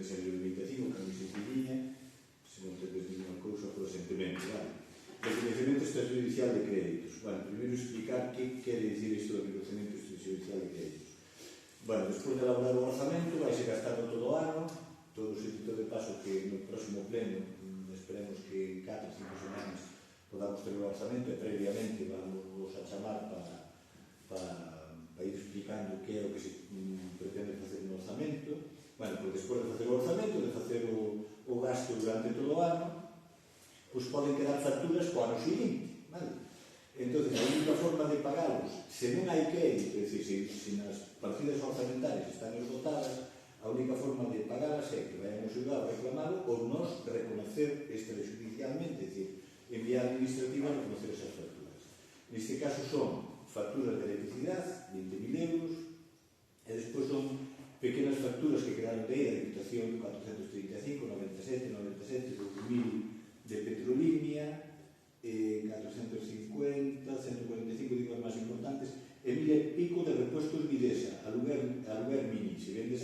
salir o 25, cando se tiña, se non tedes ninguna cousa por asentimento, vale? Reconocemento extrajudicial de créditos. Bueno, primeiro explicar que quere dicir isto do reconocemento extrajudicial de créditos. Bueno, despois de elaborar o orzamento, vai ser gastado todo o ano, todo o dito de paso que no próximo pleno, esperemos que en 4 ou 5 semanas podamos ter o orzamento e previamente vamos a chamar para ir explicando que é o que se pretende facer no orzamento. Bueno, pois despois de facer o orzamento, de facer o gasto durante todo o ano, pois poden quedar facturas co ano seguinte, vale? Entón, a única forma de pagalos, se non hai crédito, é dicir, se nas partidas orzamentarias están esgotadas, a única forma de pagalas é que vayan ao xulgado a reclamalo ou nos reconocer extrajudicialmente, é dicir, enviar administrativa a reconocer esas facturas. Neste caso son facturas de electricidade, 20.000 euros, e despois son pequenas facturas que quedaron de aí, a Diputación 435, 97, 97, 2000 de Petrolínea, 450, 145, digo as máis importantes, e 1000 e pico de repuestos Videsa, aluguer mini. Se vendes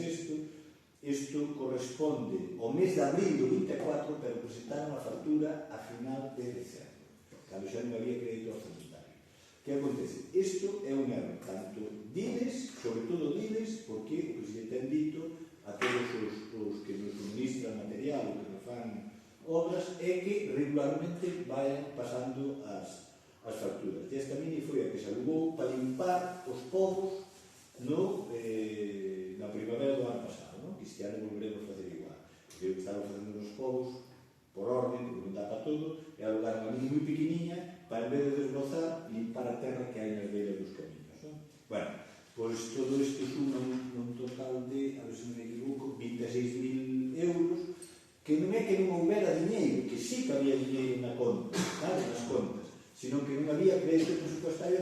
isto corresponde ao mes de abril do 24, pero presentaron a factura a final de dezembro, cando xa non había crédito orzamentario. Que acontece? Isto é un erro, tanto diles, sobre todo diles, porque o que se ten dito a todos os que nos suministran material ou que nos fan obras é que regularmente vayan pasando as facturas. E esta mini foi a que se alugou para limpar os pozos na primavera do ano pasado, non? Que este ano volveremos a facer igual. Porque estamos facendo os pozos por orden, porque non dá para todo, e alugar unha mini moi pequeniña para, en vez de desbrozar, limpar a terra que hai nas beiras dos camiños, non? Bueno, pois todo isto suma un total de, a ver se non me equivoco, 26.000 euros, que non é que non houbera diñeiro, que sí que había diñeiro na conta, vale, nas contas, sino que non había crédito presupuestario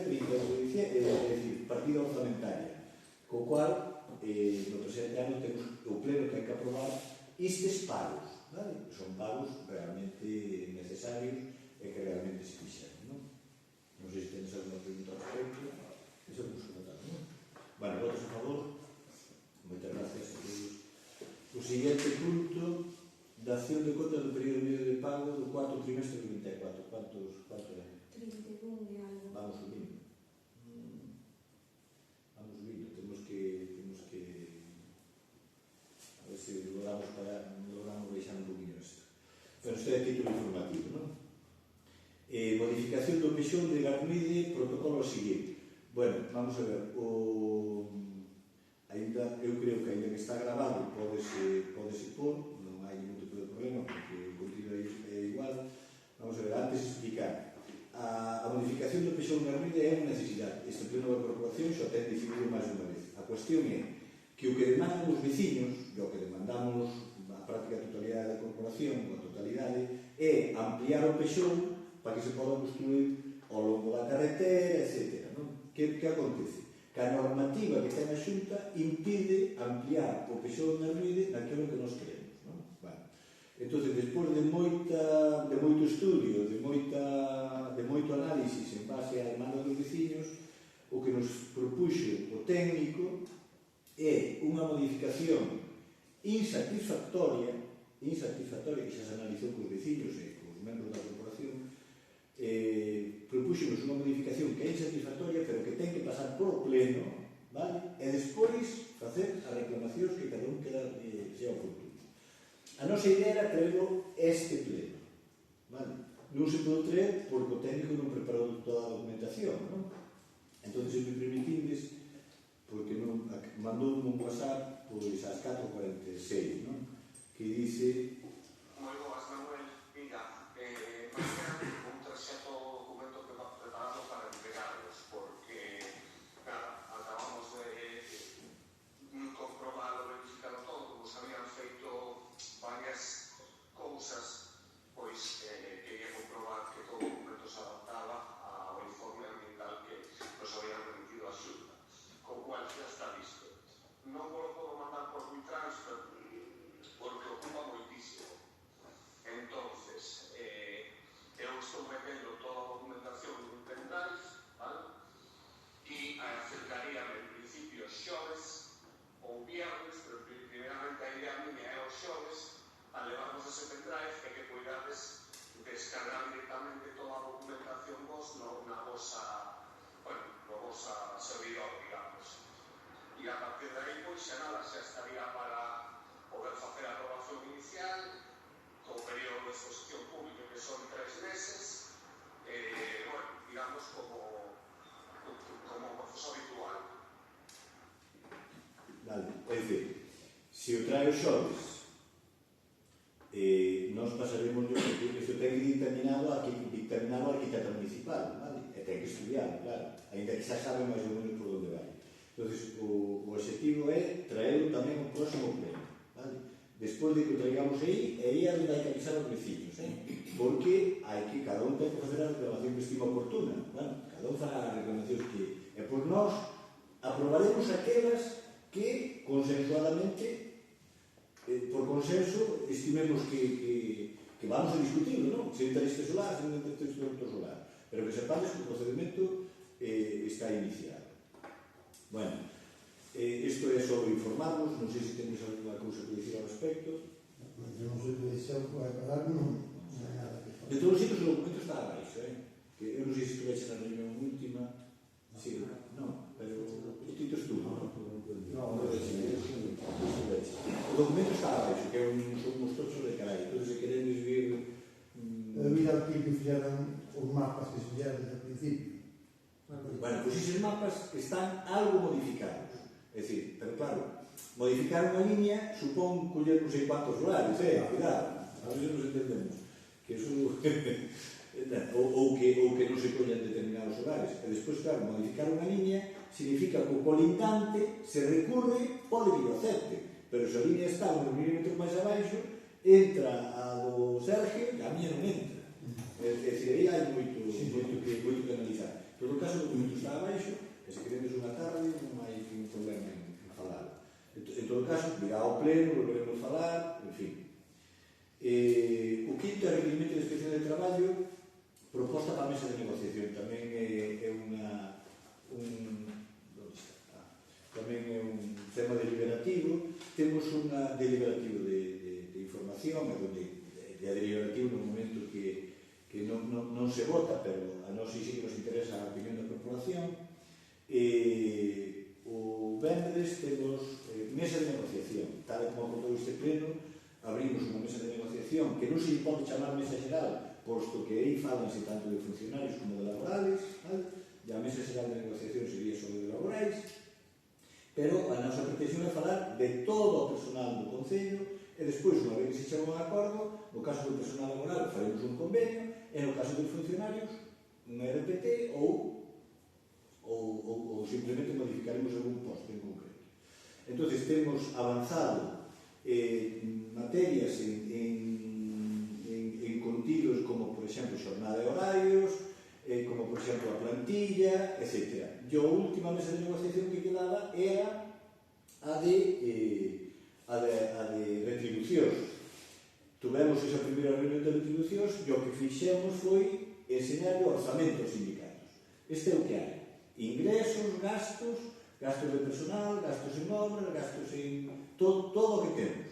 partida orzamentaria, co cual, no presente ano temos o pleno que hai que aprobar estes pagos, vale? Son pagos realmente necesarios e que realmente se fixeron, non? Non sei se tenes alguna pregunta ao respecto, eso nos comentamos, non? Bueno, votos a favor, moitas gracias a todos. O seguinte punto, dación de contas do período medio de pago do cuarto trimestre do 24. Quanto é? 31 de algo. Vamos subindo. Vamos subindo. Temos que a ver se logramos baixar un poquinho isto. Pero isto é título informativo, non? Modificación do pexón de Garmide, protocolo a seguir. Bueno, vamos a ver. Eu creo que ainda que está grabado podese pôr, non hai ningún tipo de problema porque o contido é igual. Vamos a ver, antes explicar a modificación do pexón de Garmide é unha necesidade. Este pleno da corporación xa ten decidido máis unha vez. A cuestión é que o que demandan os veciños e o que demandamos a práctica totalidade da corporación, a totalidade, é ampliar o pexón para que se poda construir ao longo da carretera, etc. Que acontece? Que a normativa que ten a Xunta impide ampliar o pexón de Garmide naquilo que nos queremos, non? Bueno, entón, despois de moito estudio, de moito análisis en base á demanda dos veciños, o que nos propuxo o técnico é unha modificación insatisfactoria que xa se analizou cos veciños e cos membros da corporación. Propúxenos unha modificación que é insatisfactoria, pero que ten que pasar por o pleno, vale? E despois facer as reclamacións que cada un sea oportuno. A nosa idea era traerlo este pleno, vale? Non se pode traer porque o técnico non preparou toda a documentación, non? Entón, se me permitindes, porque non mandou un WhatsApp pois ás 4:46, non? Que dice... Moi boas, Manuel. Mira, mañana un certo documento que va preparado para entregarlos, porque, nada, acabamos de comprobar, verificar todo, como se habían feito varias cousas, pois quería comprobar que todo o documento se adaptaba ao informe ambiental que nos habían remitido a Xunta, co cual xa está listo. Non vos podo mandar por WeTransfer, se o trae os xoves, nós pasaremos, porque isto ten que dictaminado o arquitecto municipal, vale? E ten que estudiar, claro, ainda que xa sabe máis ou menos por onde vai. Entón, o objetivo é traerlo tamén ao próximo pleno, vale? Despois de que o traigamos aí é onde hai que avisar os vecinos, porque hai que, cada un ten que facer a reclamación que estima oportuna, vale? Cada un fará as reclamacións que... E por nós aprobaremos aquelas que consensuadamente, por consenso, estimemos que vamos a discutirlo, non? Se entra este solar, se entra este solar. Pero que sepades que o procedimento está iniciado. Bueno, isto é só informarnos, non sei se tenéis alguna cousa que dicir ao respecto. Eu non sei que deixar para parar, non hai nada que falar. De todos os sitios o documento está abaixo, que eu non sei se estuveche na reunión última. Sí, non, pero o título estuvo. Non, o documento está abaixo, que é uns tochos de carai. Entón, se queredes vir... Mira aquí que fixeron os mapas que se fixeron desde o principio. Bueno, pois esos mapas están algo modificados. É dicir, pero claro, modificar unha línea supón coller non sei cuántos solares, cuidado, a veces nos entendemos. Que eso... ou que non se collan determinados solares. E despois, claro, modificar unha línea significa que o colindante se recurre, pode vir ao CEPTE, pero se a línea está uns milímetros máis abaixo, entra a do Sergio e a miña non entra. É dicir, aí hai moito que analizar. En todo caso, o documento está abaixo, e se queremos unha tarde non hai ningún problema en falar. En todo caso, virá ao pleno, volveremos a falar, en fin. O quinto é requerimento de inspección de traballo, proposta para a mesa de negociación. Tamén é tamén é un tema deliberativo. Temos un deliberativo de información, de deliberativo no momento que non se vota, pero a nós sí que nos interesa a opinión da corporación. O vendres temos mesa de negociación. Tal como acordou este pleno, abrimos unha mesa de negociación que non se pode chamar mesa xeral, posto que aí falanse tanto de funcionarios como de laborales, vale? E a mesa xeral de negociación sería sobre de laborais, pero a nosa pretensión é falar de todo o personal do Concello e despois, unha vez que se chega a un acordo, no caso do personal laboral faremos un convenio e no caso dos funcionarios un RPT ou simplemente modificaremos algún posto en concreto. Entón, temos avanzado materias en contidos como, por exemplo, xornada de horarios, como, por exemplo, a plantilla, etc. E a última mesa de negociación que quedaba era a de retribucións. Tuvemos esa primeira reunión de retribucións e o que fixemos foi enseñar o orzamento aos sindicatos. Este é o que hai. Ingresos, gastos de personal, gastos en obras, gastos en... todo o que temos.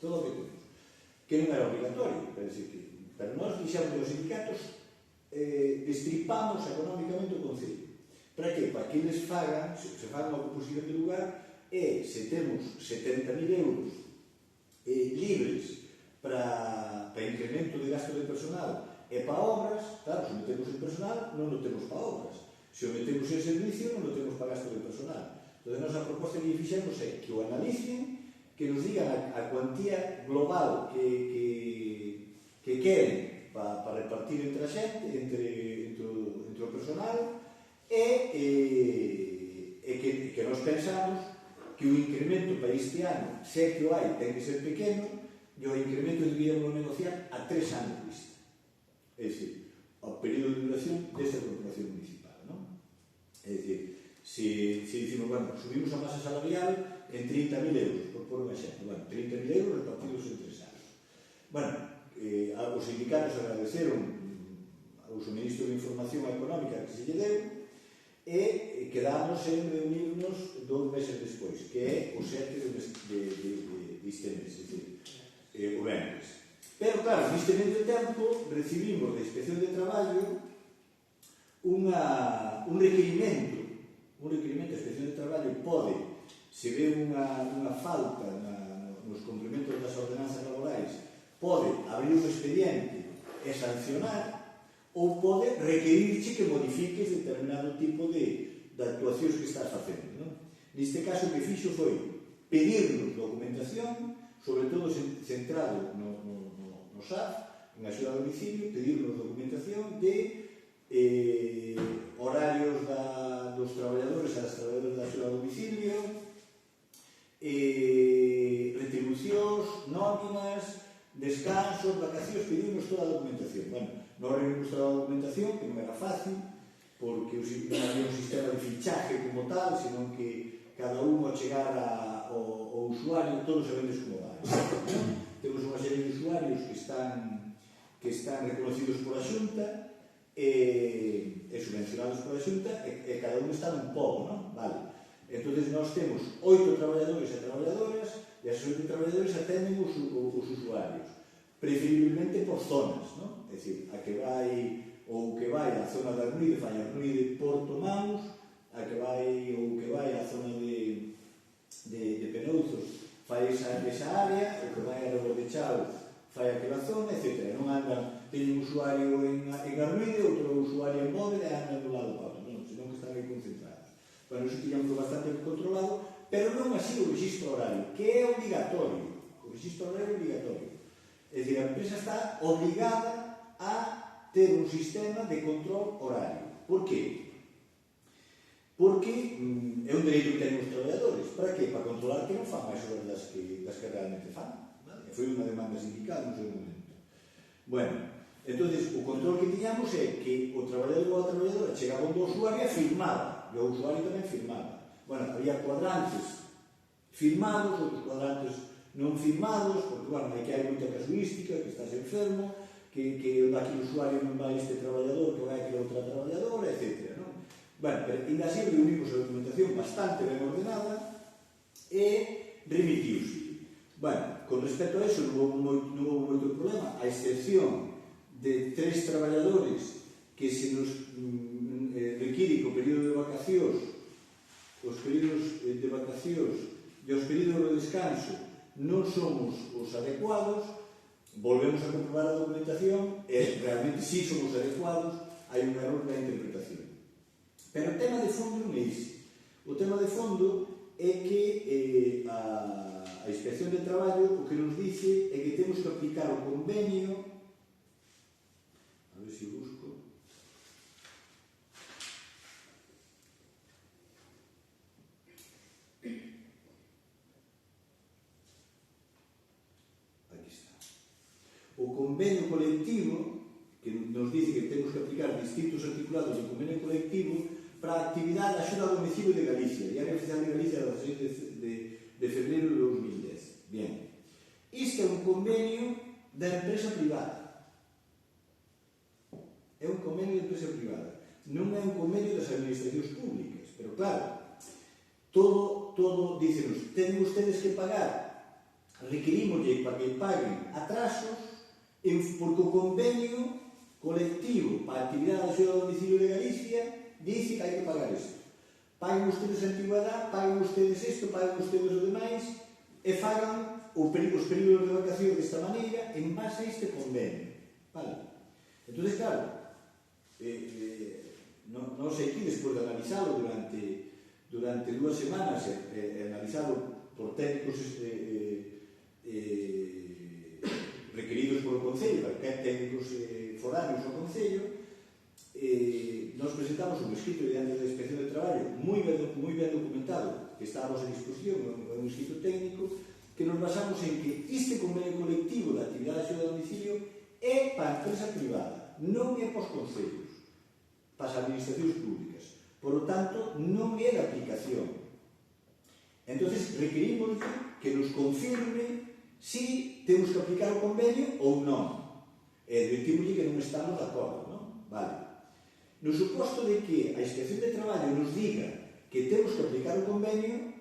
Todo o que temos. Que non era obligatorio, pero nós dixemos que os sindicatos destripamos económicamente o Concello. Para que? Para que eles fagan, se fagan a composición de lugar, e se temos 70.000 euros libres para incremento de gasto de personal e para obras, claro, se metemos en personal, non o temos para obras. Se o metemos en servicio, non o temos para gasto de personal. Entón, a nosa proposta que fixemos é que o analicen, que nos digan a cuantía global que queren para repartir entre a xente, entre o personal, e que nós pensamos que o incremento para este ano, se que o hai, ten que ser pequeno, e o incremento deberíamos negociar a 3 anos vista. É dicir, ao período de duración desta corporación municipal, non? É dicir, se dicimos, bueno, subimos a masa salarial en 30.000 euros, por pôr un exemplo, bueno, 30.000 euros repartidos en 3 anos. Bueno, os sindicatos agradeceron ao suministro de información económica que se lle deu e quedamos en reunirnos 2 meses despois, que é o 7 deste mes, é dicir, o venres. Pero, claro, neste medio tempo recibimos da Inspección de Traballo un requerimento. A Inspección de Traballo pode, se ve unha falta nos cumprimentos das ordenanzas laborais, pode abrir un expediente e sancionar, ou pode requerirche que modifiques determinado tipo de actuacións que estás facendo, non? Neste caso, o que fixo foi pedirnos documentación, sobre todo centrado no SAF, en axuda a domicilio, pedirnos documentación de horarios dos traballadores e das traballadoras da axuda a domicilio, retribucións, nóminas, descansos, vacacións, pedimos toda a documentación. Bueno, non reunimos toda a documentación, que non era fácil, porque non había un sistema de fichaje como tal, senón que cada un ao chegar ao usuario, todos sabedes como vai. Temos unha serie de usuarios que están reconocidos pola Xunta e subvencionados pola Xunta e cada un está un pouco, non? Vale. Entón, nós temos 8 traballadores e traballadoras e as 8 traballadores atenden os usuarios, preferiblemente por zonas, non? É dicir, a que vai ou que vai á zona da Arnuide, fai a Arnuide Porto Maus, a que vai ou que vai á zona de Penouzos, fai esa área, o que vai a Rebor de Chao, fai aquela zona, etc. Non andan, teñen un usuario en Arnuide, outro usuario en Bóveda e andan do lado para outro, non, senón que están aí concentrados. Bueno, iso tiñamos bastante controlado, pero non así o registro horario, que é obligatorio. O registro horario é obligatorio. É dicir, a empresa está obligada a ter un sistema de control horario. Por qué? Porque é un dereito que teñen os traballadores. Para qué? Para controlar que non fan máis horas das que realmente fan. Vale? Foi unha demanda sindical no seu momento. Bueno, entón, o control que tiñamos é que o traballador ou a traballadora chegaba do usuario e firmaba, e o usuario tamén firmaba. Bueno, había cuadrantes firmados, outros cuadrantes non firmados, porque, bueno, hai que hai moita casuística, que estás enfermo, que daqui o usuario non vai este traballador, que vai aquela outra traballadora, etc. Non? Bueno, pero ainda así reunimos a documentación bastante ben ordenada e remitiuse. Bueno, con respecto a eso non houve moito problema, a excepción de 3 traballadores que se nos require que o período de vacacións, os períodos de vacacións e os períodos de descanso non somos os adecuados, volvemos a comprobar a documentación e realmente sí somos adecuados, hai un error na interpretación. Pero o tema de fondo non é ese. O tema de fondo é que a Inspección de Traballo o que nos dice é que temos que aplicar o convenio, a ver se busco, o convenio colectivo, que nos dice que temos que aplicar distintos articulados do convenio colectivo para a actividade de axuda a domicilio de Galicia, Diario Oficial de Galicia, do 6 de febrero de 2010. Bien, isto é un convenio da empresa privada. É un convenio da empresa privada. Non é un convenio das administracións públicas, pero claro, todo dícenos, tenen ustedes que pagar, requerimoslle para que paguen atrasos, porque o convenio colectivo para a actividade de axuda a domicilio de Galicia dice que hai que pagar isto. Paguen ustedes a antigüedade, paguen ustedes isto, paguen ustedes o demais e fagan os períodos de vacación desta maneira en base a este convenio. Vale? Entón, claro, non sei que despois de analizalo durante 2 semanas analizado por técnicos requeridos polo Concello, porque técnicos foráneos ao Concello, nos presentamos un escrito diante da Inspección de Traballo moi ben documentado, que está a vosa discusión, un escrito técnico, que nos basamos en que este convenio colectivo da actividade de axuda a domicilio é para a empresa privada, non é para os concellos, para as administracións públicas. Por lo tanto, non é de aplicación. Entón, requerimos que nos confirme si temos que aplicar o convenio ou non. E advertimoslle que non estamos de acordo, non? Vale. No suposto de que a Inspección de Traballo nos diga que temos que aplicar o convenio,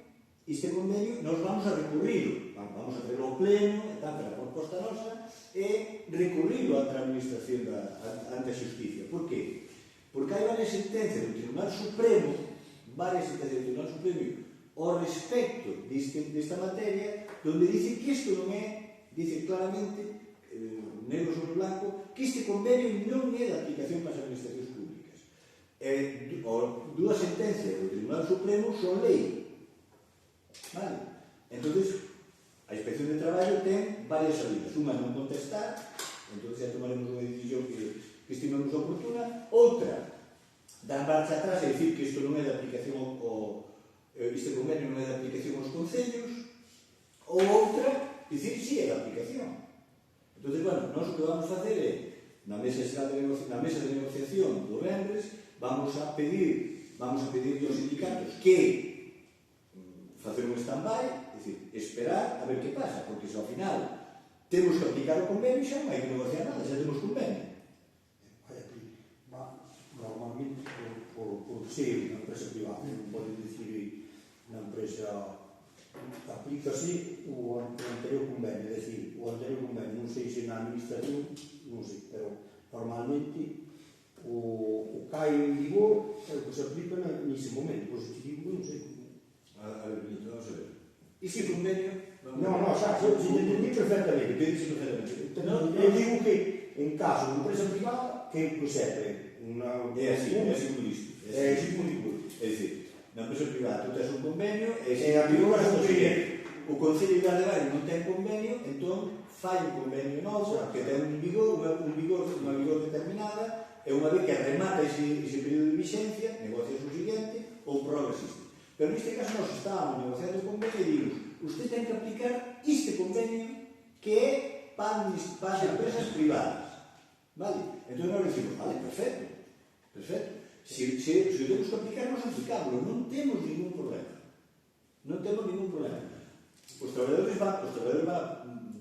este convenio nos vamos a recurrir, vamos a hacerlo ao pleno, ante a proposta nosa, e recurrirlo ante a Administración, ante a Xusticia. Por qué? Porque hai varias sentencias do Tribunal Supremo, ao respecto desta materia, donde dice que isto non é, dice claramente, negro sobre blanco, que este convenio non é de aplicación para as administracións públicas. Dúas sentencias do Tribunal Supremo son lei. Vale? Entonces, a Inspección de Traballo ten varias salidas. Unha non contestar, entón xa tomaremos unha decisión que estimemos oportuna. Outra, dar marcha atrás e dicir que isto non é de aplicación este convenio non é de aplicación aos concellos. Ou outra, dicir si é de aplicación. Entón, bueno, nós o que vamos facer é, na mesa de negociación do Vendres, vamos a pedir aos sindicatos que facer un stand-by, é dicir, esperar a ver que pasa, porque se ao final temos que aplicar o convenio, xa non hai que negociar nada, xa temos convenio. Normalmente, por ser unha empresa privada, non pode dicir na empresa, aplícase o anterior convenio, é dicir, o anterior convenio, non sei se na administración, non sei, pero normalmente o cae en vigor é o que se aplica nese momento, positivo, non sei. A ver, Benito, vamos a ver. Ese convenio... No, xa, se entendí perfectamente. Te dice perfectamente. Eu digo que, en caso de empresa privada, que procede unha... É así como isto. É así como digo. É dicir, na empresa privada tu tens un convenio e a vigor o seguinte. O Concello de Valdevalle non ten convenio, entón fai un convenio novo que ten unha vigor determinada e unha vez que remata ese período de vixencia, negocias o seguinte ou prorrogas isto. Pero neste caso nós estábamos negociando o convenio e dimos, usted ten que aplicar este convenio que é para as empresas privadas. Vale? Entón nós dicimos, vale, perfecto. Se o temos que aplicar, nós aplicámoslo, non temos ningún problema. Os traballadores van,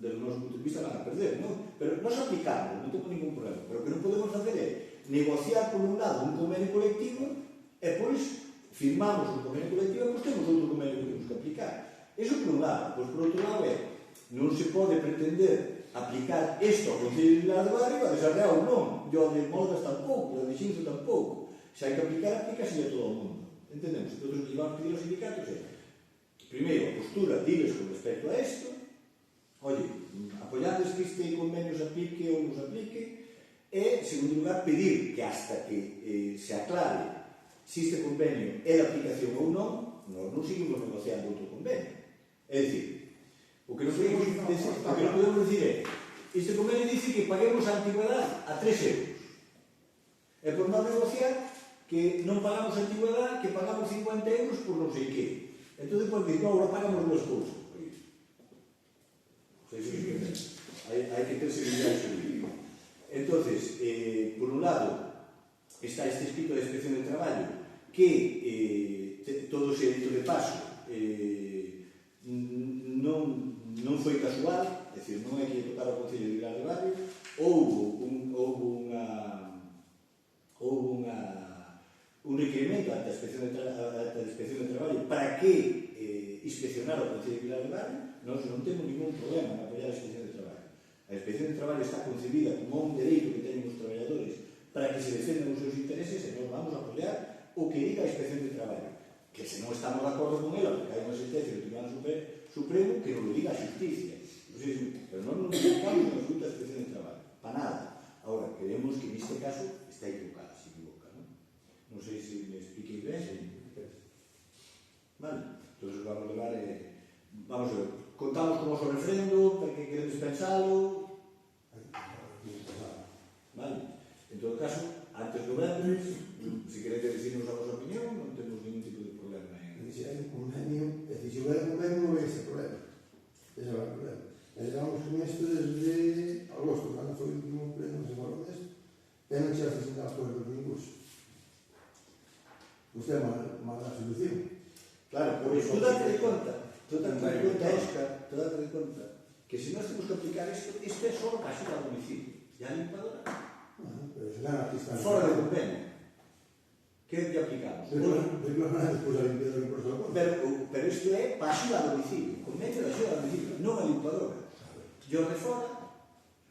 desde o noso punto de vista, van a perder, non? Pero nós aplicámoslo, non temos ningún problema. Pero o que non podemos facer é negociar por un lado un convenio colectivo e pois firmamos un convenio colectivo e pois temos outro convenio que temos que aplicar. Iso por un lado. Pois por outro lado non se pode pretender aplicar isto ao Concello de Vilar de Barrio a desarrear ou non. E ao de Molgas tampouco, e ao de Xinzo tampouco. Se hai que aplicar, aplícase a todo o mundo. Entendemos? Entón, o que vamos pedir aos sindicatos é, primeiro, a postura diles con respecto a isto, oye, apoyades que este convenio se aplique ou non se aplique, e, en segundo lugar, pedir que hasta que se aclare se este convenio é de aplicación ou non, nós non seguimos negociando outro convenio. É dicir, o que non podemos decir é, este convenio dice que paguemos a antigüedade a 3 euros. E por non negociar que non pagamos a antigüedade, que pagamos 50 euros por non sei que. Entón, depois diz, non, agora pagamos duas cousas. Hai que ter seguridade jurídica. Entón, por un lado, está este escrito de Inspección de Traballo que todo ese dito de paso non foi casual, é dicir, non é que tocar o Concello de Vilar de Barrio, houve un requerimento ante a Inspección de Traballo para que inspeccionara o Concello de Vilar de Barrio. Nós non temos ningún problema en apoiar a Inspección de Traballo. A Inspección de Traballo está concebida como un dereito que teñen os traballadores para que se defendan os seus intereses e nós vamos a apoiar o que diga a Inspección de Traballo. Que se non estamos de acordo con ela, porque hai unha sentencia do Tribunal Supremo que non lo diga a Justicia. Pero non nos dedicamos en absoluta a Inspección de Traballo. Para nada. Ahora, queremos que neste caso está equivocada, se equivoca, non? Non sei se me expliquei ben. Vale? Entón, vamos a levar... Vamos a ver. Contamos con o seu referendo, para que queredes pensalo. Vale? En todo caso, antes do venres, se queredes decirnos a vosa opinión, non temos ningún tipo de problema. Se hai un convenio, é dicir, se houver un convenio non hai ese problema. Ese é o problema. Estamos con isto desde agosto, cando foi o último pleno, se fala desto, e non se hace sin acordo con ningún. Usted é má da solución. Claro, porque tú date de conta, Óscar, que se nós temos que aplicar isto é só a axuda a domicilio. E a limpadora? Pero se non artista... Fora de convenio. Que aplicamos? Reclamar despois a limpiadora por sua conta. Pero isto é para axuda a domicilio. Convenio de axuda a domicilio, non a limpadora. E o de fora,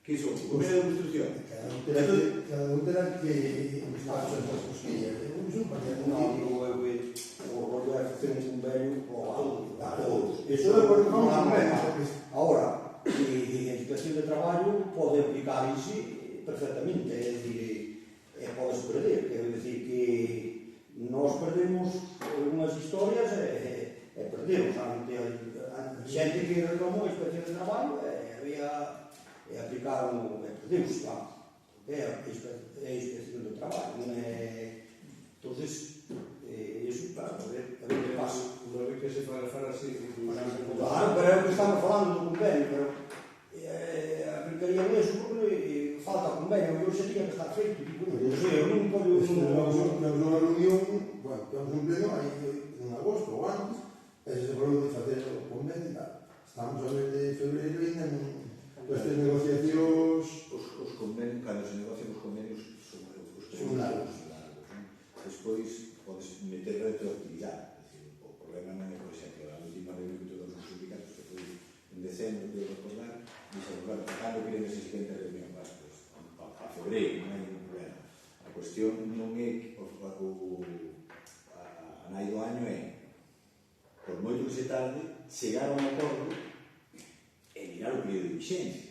que son? Convenio de construcción. Cada un terá que buscar as súas cosquillas. O rollo é facer un convenio a todos. Iso é porque vamos a ver. Ahora, a Inspección de Traballo pode aplicar en sí perfectamente, é dicir, pode perder, quero dicir que nós perdemos algunhas historias e perdemos ante xente que reclamou a inspección de traballo e aplicaron, e perdeuse, vamos, é a inspección do traballo, non é... Entonces, iso, claro, a ver que pasa. Unha vez que se para así, Claro, pero é o que estamos falando do convenio, pero aplicarían eso porque falta convenio, eu xa tiña que estar feito, non sei, eu non podo... Temos unha reunión, bueno, temos un pleno aí en agosto ou antes, e se falou de facer o convenio e tal. Estamos a mes de febreiro e ainda non... Estas negociacións... Os convenios, cando se negocian os convenios, Son largos. Despois, podes meter retroactividade. O problema non é, por exemplo, a última reunión que todos os sindicatos que foi en decembro, de recordar, dixen, bueno, cando queren esa siguiente reunión? Pues, a febreiro, non hai ningún problema. A cuestión non é a nai do año é, por moito que se tarde, chegar a un acordo e mirar o período de vixencia.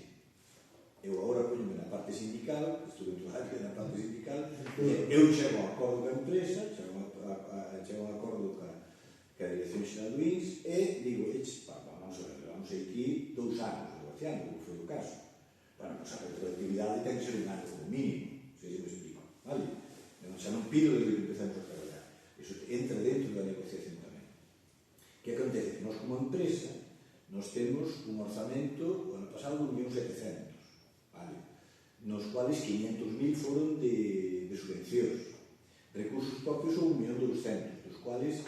Eu agora poñome na parte sindical, estuve en toda a vida na parte sindical, eu chego a un acordo ca empresa, chego a un acordo ca Dirección Xeral do INS e digo, vamos a ver, vamos a ir aquí 2 anos negociando, como foi o caso. Bueno, pues a retroactividade ten que ser un ano como mínimo, se me explico, vale? Xa non pido desde que empezamos a traballar. Iso entra dentro da negociación tamén. Que acontece? Nós como empresa, nós temos un orzamento, o ano pasado, de 1.700.000, vale? Nos cuales 500.000 foron de subvencións. Recursos propios son 1.200.000, dos cuales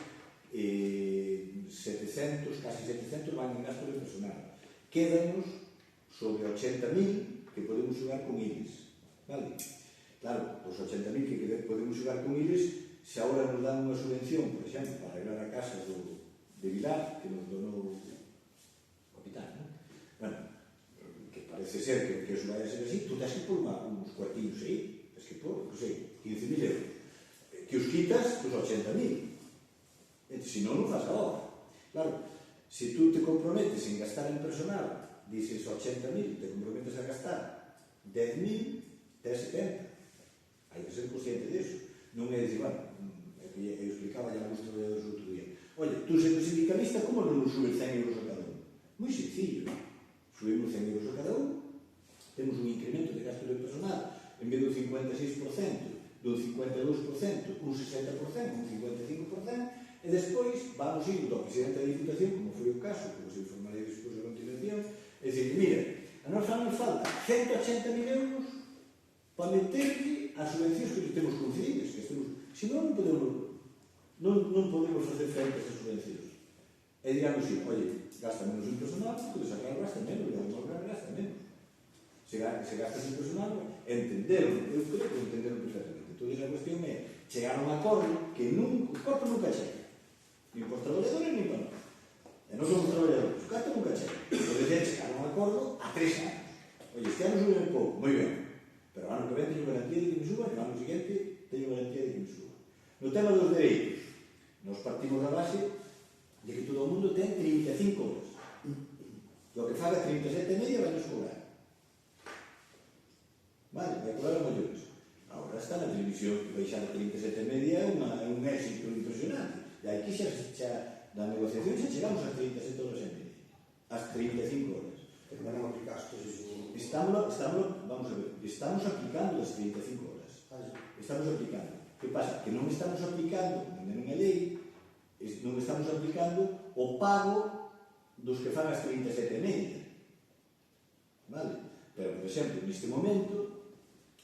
700, casi 700 van en gasto de personal. Quédanos sobre 80.000 que podemos xogar con eles, vale? Claro, os 80.000 que podemos xogar con eles, se agora nos dan unha subvención, por exemplo, para arreglar a casa de Vilar, que nos donou o capitán, non? Bueno, que parece ser que eso vai a ser así, tú tens que pôr uns cuartillos aí, tens que pôr, non sei, 15.000 euros, que os quitas, pues 80.000. Se non, non faz a obra. Claro, se tú te comprometes en gastar en personal, dices 80.000, te comprometes a gastar 10.000, tes 70. Hai que ser consciente disso. Non é dicir, bueno, eu explicaba ya a vos traballadores outro día. Oye, tú sendo sindicalista, como non subes 100 euros a cada un? Moi sencillo. Subimos 100 euros a cada un, temos un incremento de gasto de personal, en vez do 56%, do 52%, un 60%, un 55%, e despois vamos ir ao presidente da Diputación, como foi o caso, que vos informarei despois a continuación, e dicir, mira, a nós nos falta 180.000 euros para meterle as subvencións que temos concedidas, que estemos, senón non podemos facer frente a esas subvencións. E digamos así, oye, gasta menos en personal, podes sacar gasta menos, e a obra gasta menos. Se gastas en personal, entenderon, eu creo que entenderon perfectamente. Entón, a cuestión é chegar a un acordo que o corpo nunca chega, nin por traballadores, nin para nós. E non somos traballadores, o corpo nunca chega. Entón, é chegar a un acordo a 3 anos. Oye, este ano sube un pouco, moi ben, pero o ano que ven teño garantía de que me suba, e o ano siguiente teño garantía de que me suba. No tema dos dereitos, nos partimos da base de que todo o mundo ten 35 horas. O que faga 37,5 vai nos cobrar. Vale, vai cobrar a maiores. Agora está na televisión que baixar a 37,5 é un éxito impresionante. E aquí xa na negociación xa chegamos a 37 horas e media. As 35 horas. Pero non aplicaste eso. Vamos a ver, estamos aplicando as 35 horas. Estamos aplicando. Que pasa? Que non estamos aplicando, non é lei, non estamos aplicando o pago dos que fan as 37,5. Vale? Pero, por exemplo, neste momento,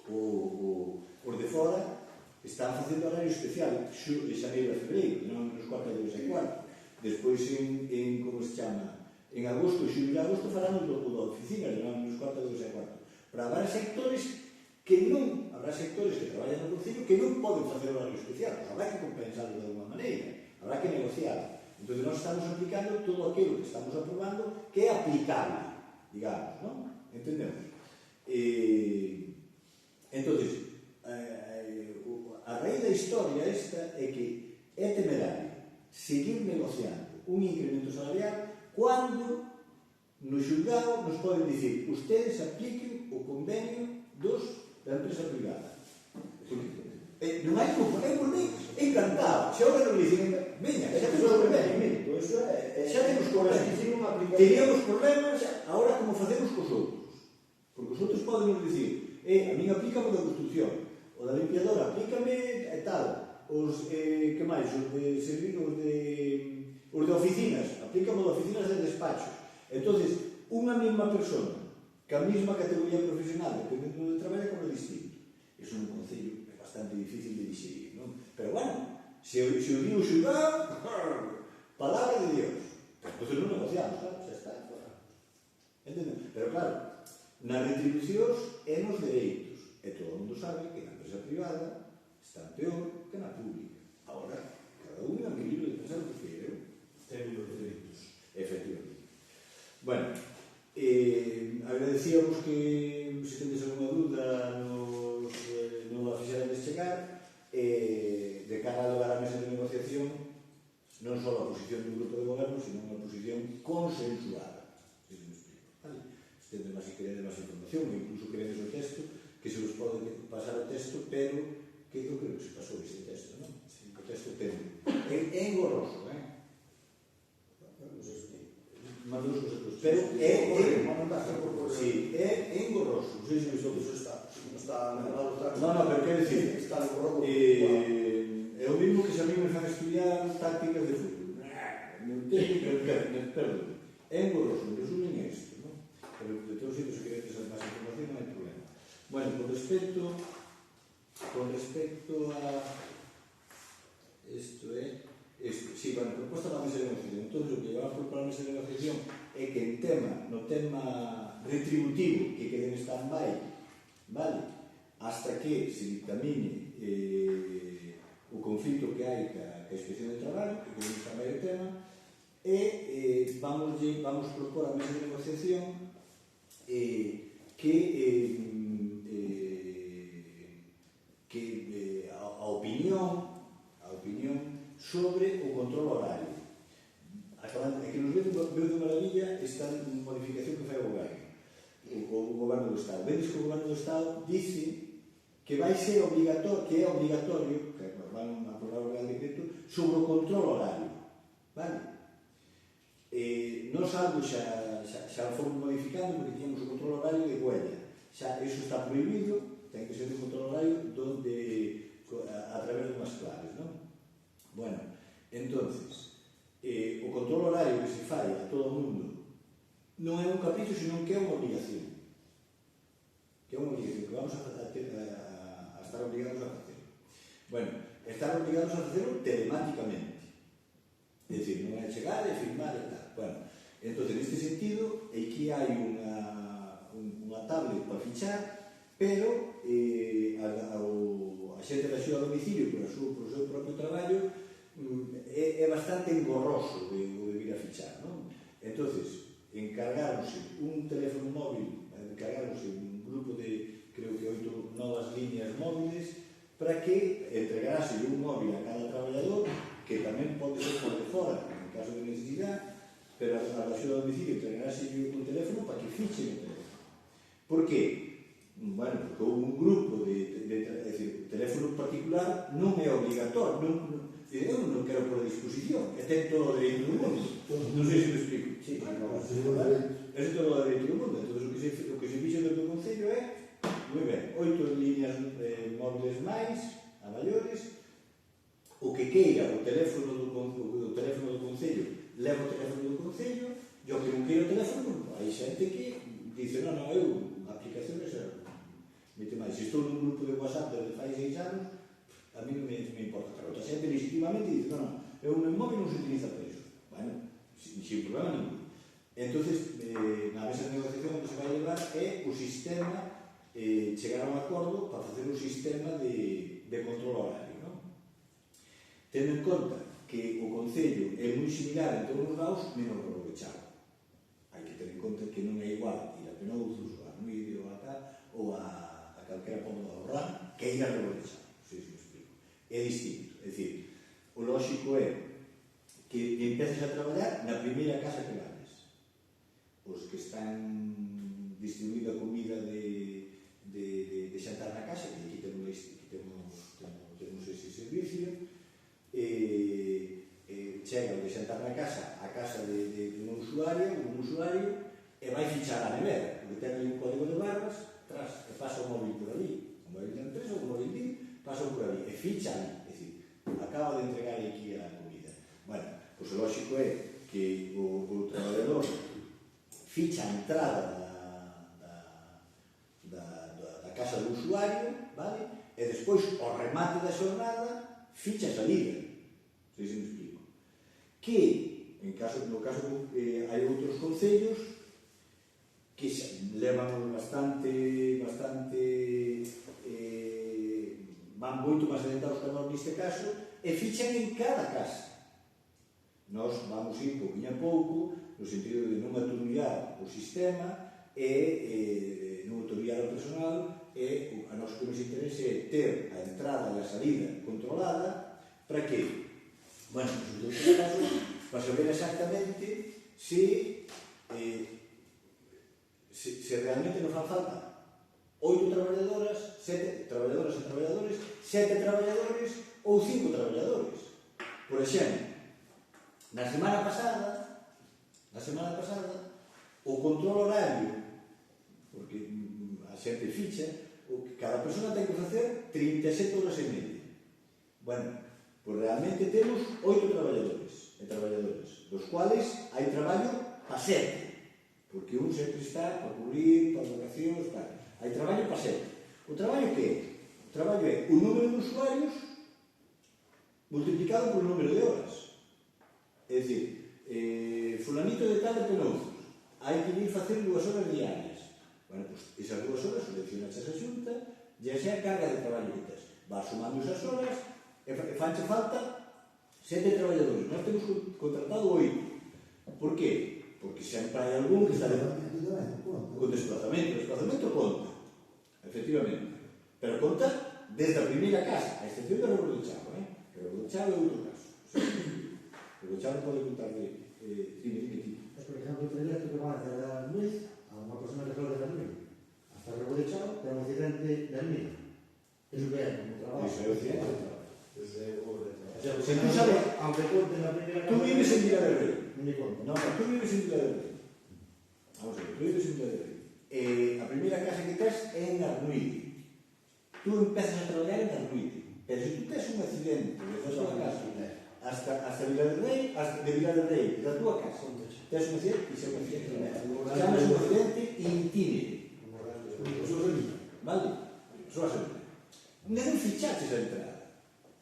os de fora están facendo horario especial de xaneiro a febreiro, non nos corta de 2 e 4. Despois, en como se chama, en agosto, xullo e agosto farán o da oficina, non nos corta de 2 e 4. Pero habrá sectores que traballan no Concello que non poden facer horario especial, habrá que compensarlo de alguma maneira, habrá que negociar. Entón, nós estamos aplicando todo aquilo que estamos aprobando que é aplicable, digamos, non? Entendemos? Entón, a raíz da historia esta é que é temerario seguir negociando un incremento salarial cando no xulgado nos poden dicir ustedes apliquen o convenio da empresa privada. Non hai como, por mí, encantado. Se ahora non dicen, veña, xa temos convenio. Xa temos convenio. Teríamos problemas ahora como facemos cos outros. Porque os outros podemos dicir, a min aplícame da construcción, o da limpiadora aplícame e tal, os, que máis, os de servicios os de oficinas, aplícame de oficinas de despachos. Entonces, unha mesma persona, que a mesma categoría profesional, dependendo de traballo, como é distinto. Iso nun concello é bastante difícil de digerir, non? Pero bueno, se o digo xulgado, palabra de Dios. Entonces non negociamos, claro, xa está. Entendeu? Pero claro, nas retribucións e nos dereitos. E todo o mundo sabe que na empresa privada está peor que na pública. Ahora, cada un é libre de pensar o que quere. Ten os dereitos. Efectivamente. Bueno, agradecíamos que se tendes alguna dúda nos a fixerades chegar, de cara a levar a mesa de negociación non só a posición do grupo de goberno, sino unha posición consensuada. Se me explico. Vale? Se tendes máis, queredes máis información, ou incluso queredes o texto, que se vos pode pasar o texto, pero que eu creo que se pasou ese texto, non? O texto ten. É engorroso, Mandou os conceptos. Pero é engorroso. Non sei se iso está mejorado, está... No, pero quero dicir, está mejorado. É o mismo que se a mí me fan estudiar tácticas de fútbol. Perdón. É engorroso, en resumen é isto, non? Pero de todos os xeitos, se queredes máis información, non hai problema. Bueno, con respecto a isto é sí, bueno, proposta para a mesa de negociación. Entón, o que llevamos para a mesa de negociación é que no tema retributivo que quede en stand-by, vale, hasta que se dictamine o conflito que hai ca inspección de traballo, que quede en stand-by o tema, e vamos propor a mesa de negociación que a opinión sobre o control horario. É que nos veu de maravilla esta modificación que fai o goberno do Estado. Vedes que o goberno do Estado dice que vai ser obligatorio, que van a aprobar o Real Decreto sobre o control horario. Vale? Nos algo xa fomos modificando porque tínhamos o control horario de huella. Xa iso está prohibido, ten que ser un control horario a través de unhas claves, non? Bueno, entonces, o control horario que se fai a todo o mundo non é un capricho, senón que é unha obligación. Que é unha obligación, que vamos a estar obligados a facer. Bueno, estar obligados a facelo telemáticamente. É dicir, non é chegar e firmar e tal. Bueno, entón, neste sentido, aquí hai unha tablet para fichar, pero a xente da axuda a domicilio por o seu propio traballo é bastante engorroso de vir a fichar, non? Entonces, encargáronse un teléfono móvil, encargáronse un grupo de, creo que 8 novas líneas móviles, para que entregarase un móvil a cada traballador, que tamén pode ser por de fora, en caso de necesidade, pero a axuda a domicilio entregarase un teléfono para que fichen o teléfono. Por qué? Bueno, porque houve un grupo é dicir, o teléfono particular non é obligatorio, eu non quero por disposición, e ten todo o dereito do mundo. Non sei se me explico. Sí, é todo o dereito do mundo. Entón, o que se fixo do Concello é, moi ben, 8 líneas móviles máis, a maiores, o que queira o teléfono do Concello, leva o teléfono do Concello, e o que non queira o teléfono, hai xente que dice, non, eu, a aplicación é ser, mete máis, se estou nun grupo de WhatsApp desde fai 6 anos, a mí non me importa. Pero outra xente legitimamente dice, non, eu o meu móvil non se utiliza para iso. Bueno, sin problema ningún. Entón, na mesa de negociación que se vai levar é o sistema, chegar a un acordo para facer un sistema de control horario, non? Tendo en conta que o Concello é moi similar en todos os lados, menos aprovechado. Hai que ter en conta que non é igual ir a Penouzos, a Armidio, ou a calquera ponto da Borrán, que ir a Rebolechado. É distinto, é dicir, o lógico é que empeces a traballar na primeira casa que vales. Os que están distribuída comida de xantar na casa, que aquí temos entrar na casa, a casa de un usuario, e vai fichar a nevera, porque ten ali un código de barras, tras, e pasa o móvil por ali, o móvil da empresa, o móvil DIN, pasa por ali, e ficha ali, é dicir, acaba de entregar aquí a comida. Bueno, pois o lógico é que o traballador ficha a entrada da casa do usuario, vale? E despois, ao remate da xornada, ficha a salida. Non sei se me explico. Que, no caso hai outros concellos que levan bastante van moito máis adiantados que nós neste caso, e fichan en cada casa. Nós vamos ir pouquinho a pouco, no sentido de non aturullar o sistema e non aturullar o personal, e a nós que nos interese é ter a entrada e a salida controlada. Para que? Bueno, en todo caso, para saber exactamente se realmente nos fan falta 8 traballadoras, 7 traballadoras e traballadores, 7 traballadores ou 5 traballadores. Por exemplo, na semana pasada, o control horario, porque a xente ficha, cada persona ten que facer 37 horas e media. Bueno, pois realmente temos 8 traballadores e traballadoras, dos cuales hai traballo para 7. Porque un sempre está para cubrir, para vacacións, tal. Hai traballo para ser. O traballo que é? O traballo é o número de usuarios multiplicado por número de horas. É dicir, fulanito de tal de Penouzos, hai que ir facer 2 horas diarias. Bueno, pois esas 2 horas seleccionas esa xunta e esa é a carga de traballo que tes. Vas sumando esas horas e fanche falta 7 traballadores. Nós temos contratado 8. Por qué? Porque sempre hai algún que está con desplazamento. O desplazamento conta, efectivamente. Pero conta desde a primeira casa, a excepción de Rebolo de Chavo, que Rebolo de Chavo é outro caso. Rebolo de Chavo pode contar de tipo. Por exemplo, o proyecto que va desde a Luis a unha persona que sale de Ramiro hasta Rebolo de Chavo, ten un accidente de Armida. Iso que é como trabajo. Iso é o accidente. O sea, Se tú sabes, aunque conte na primeira tú vives en Vila del Rey. Non me conta. No, tú vives en Vila del Rey. Vamos a ver, tú vives en Vila del Rey. A primeira casa que tes é en Arnuide. Tú empezas a trabalhar en Arnuide. Pero se tú tes un accidente desde a tua casa hasta Vila del Rey, de Vila del Rey, da tua casa, tes un accidente e se un accidente chamas un accidente intímide. Vale? Só a salida. Non fichaches a entrada,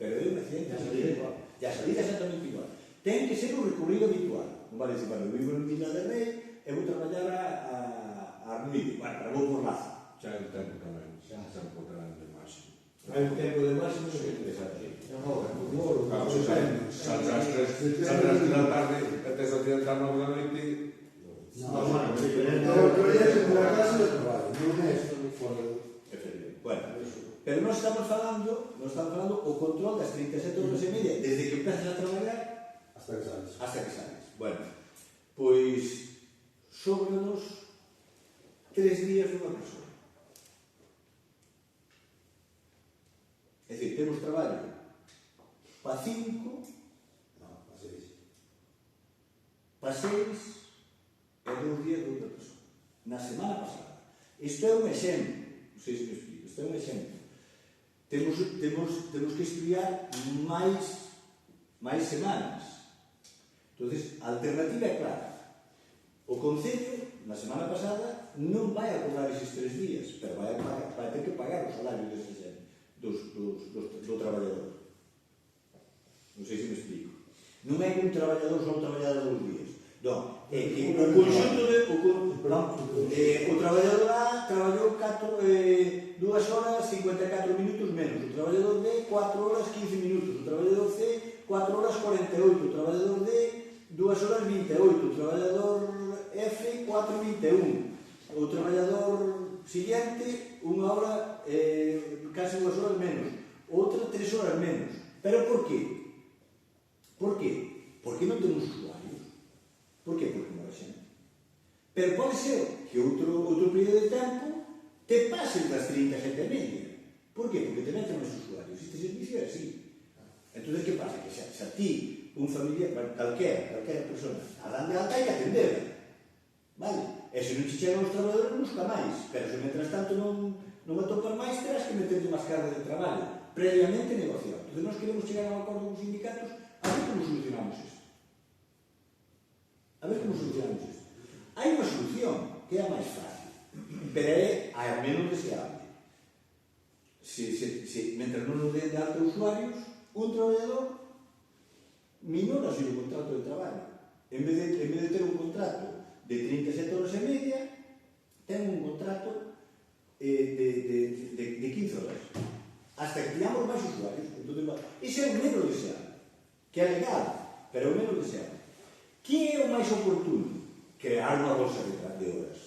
pero é un accidente intímide. E a salida é exactamente igual. Ten que ser un recorrido habitual. Non vale dicir, bueno, eu vivo en Vila del Rey e vou traballar a Arnuide. Bueno, pero vou por Lazo. Xa é un tempo tamén, xa é un pouco grande máximo. Hai un tempo de máximo que Exactamente. Claro, se saldrás 3 da tarde e tes a tirar 9 da noite. O proyecto de la casa de trabalho, non é fora do... Bueno, pero nós estamos falando o control das 37 horas e media desde que empezas a traballar hasta que sales. hasta que sales. Bueno, pois sóbranos 3 días dunha persona. É dicir, temos traballo para 5, Non, a 6. para 6 e 2 días de outra persona. Na semana pasada. Isto é un exemplo. Non sei se me explico. Isto é un exemplo. Temos que estudiar máis semanas. Entonces, a alternativa é clara. O Concello, na semana pasada, non vai a cobrar eses 3 días, pero vai ter que pagar o salario do traballador. Non sei se me explico. Non é que un traballador só traballador 2 días. Non, é que o conxunto o traballador A traballou 2 horas 54 minutos menos, o traballador B 4 horas 15 minutos, o traballador C 4 horas 48, o traballador D 2 horas 28, o traballador F 4:21, o traballador siguiente 1 hora casi 2 horas menos, outra 3 horas menos. Pero por qué? Por qué? Porque non temos usuarios. Por qué? Porque non hai xente. Pero pode ser que outro período de tempo te pasen das 37 e media. Por qué? Porque te meten máis usuarios. Este servicio é así. Entón, que pasa? Que xa ti un familiar, bueno, calquera persona, a dan de alta hai que atender, vale? E se non che chegan os traballadores, busca máis, pero se mentras tanto non atopan máis, terás que meterte máis carga de traballo, previamente negociado. Entón, nós queremos chegar a un acordo con os sindicatos, a ver como solucionamos isto. Hai unha solución, que é a máis fácil, pero é a menos deseable. Mentre non nos den de alta usuarios, un traballador minora o seu contrato de traballo. En vez de ter un contrato de 37 horas e media, ten un contrato de 15 horas. Hasta que teñamos máis usuarios. Iso é o menos deseable, que é legal, pero é o menos deseable. Que é o máis oportuno? Crear unha bolsa de horas.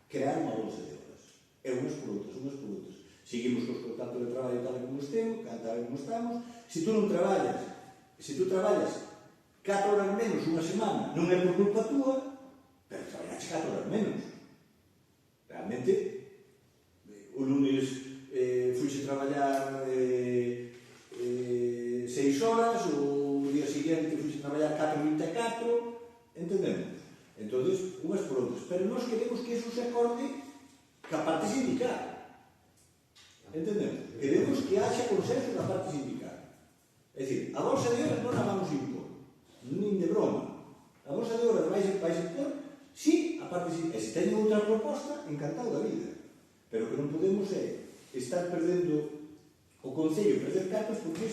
Crear unha bolsa de horas. E unhas por outras. Seguimos cos contratos de traballo tal como estamos. Se tú traballas 4 horas menos unha semana, non é por culpa túa, pero traballaste 4 horas menos. Realmente, o lunes fuixe traballar 6 horas, o día seguinte fuixe traballar 4,24, entendemos? Entón, unhas por outras. Pero nós queremos que iso se acorde ca parte sindical. Entendemos? Queremos que haxa consenso da parte sindical. É dicir, a bolsa de horas non a vamos impor, nin de broma. A bolsa de horas vai impor, sí, a parte sindical. E se teñen outra proposta, encantado da vida. Pero que non podemos é estar perdendo o Concello, perder cartos, porque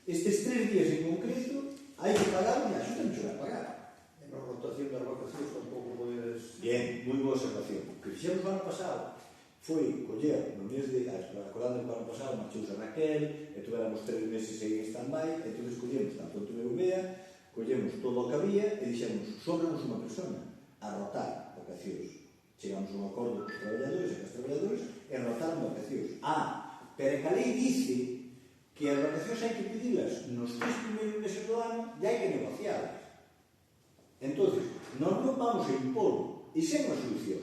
estes 3 días en concreto, hai que pagar e a Xunta non se vai pagar. E na rotación das vacacións tampouco podes... Bien, moi boa observación. O que fixemos o ano pasado foi coller no mes de acordando o ano pasado, marchouse a Raquel, e tuveramos 3 meses aí en stand-by, e entón collemos tanto o Tunebea, collemos todo o que había e dixemos, sobranos unha persona a rotar vacacións. Chegamos a un acordo cos traballadores e cos traballadores e rotaron vacacións. Pero que a lei dice que as vacacións hai que pedilas nos 3 primeiros meses do ano e hai que negocialas. Entón, nós non vamos a impor. Iso é unha solución.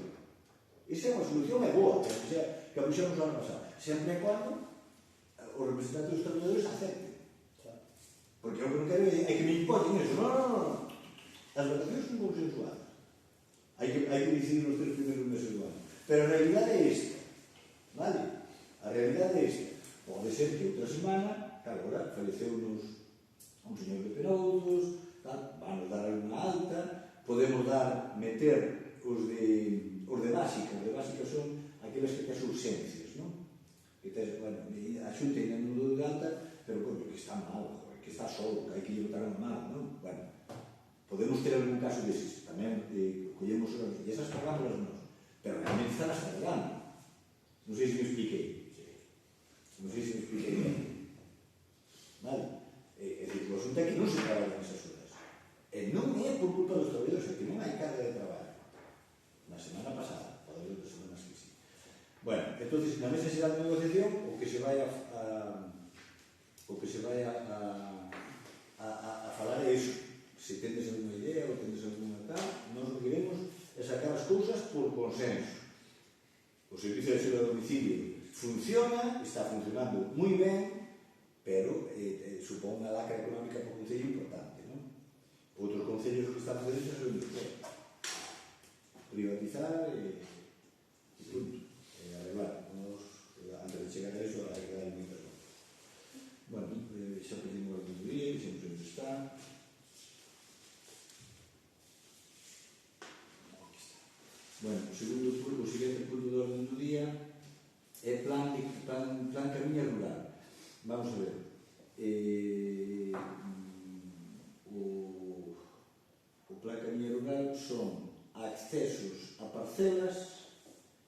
Iso é unha solución e boa, que a puxemos o ano pasado. Sempre e quando os representantes dos traballadores acepten. Porque o que non quero é que me imponen eso. Non. As vacacións son consensuadas. Hai que decidir nos 3 primeiros meses do ano. Pero a realidade é esta. Vale? A realidade é esta. Pode ser que outra semana, claro, agora faleceu-nos un señor de Penoudos, vamos dar alguna alta, podemos meter os de básica. Os de básica son aquelas que tes urxencias, non? Que tes, bueno, a Xunta ainda non dou de alta, pero coño, que está mal, que está solo, que hai que botar unha mal, non? Bueno, podemos ter algún caso deses, tamén collemos horas, e esas pagamos nós, pero realmente están as cargando. Non sei se me expliquei. Vale? É dicir, o asunto é que non se traballan esas horas. E non é por culpa dos traballadores, é que non hai carga de traballo. Na semana pasada, pode haber outras semanas que sí. Bueno, entón, na mesa xeral de negociación, o que se vai a falar é iso. Se tendes alguna idea ou tendes alguna tal, nós o que queremos é sacar as cousas por consenso. O servicio de axuda a domicilio funciona, está funcionando moi ben, pero supón unha lacra económica para o Concello importante, non? Outros concellos que están facendo iso son privatizar e punto. Arreglar. Antes de chegar a iso, hai que dar moitas voltas. Bueno, xa pedimos o día, sempre onde está. Bueno, o seguinte punto do orden do día é plan Camiña Rural. Vamos a ver. O plan Camiña Rural son accesos a parcelas,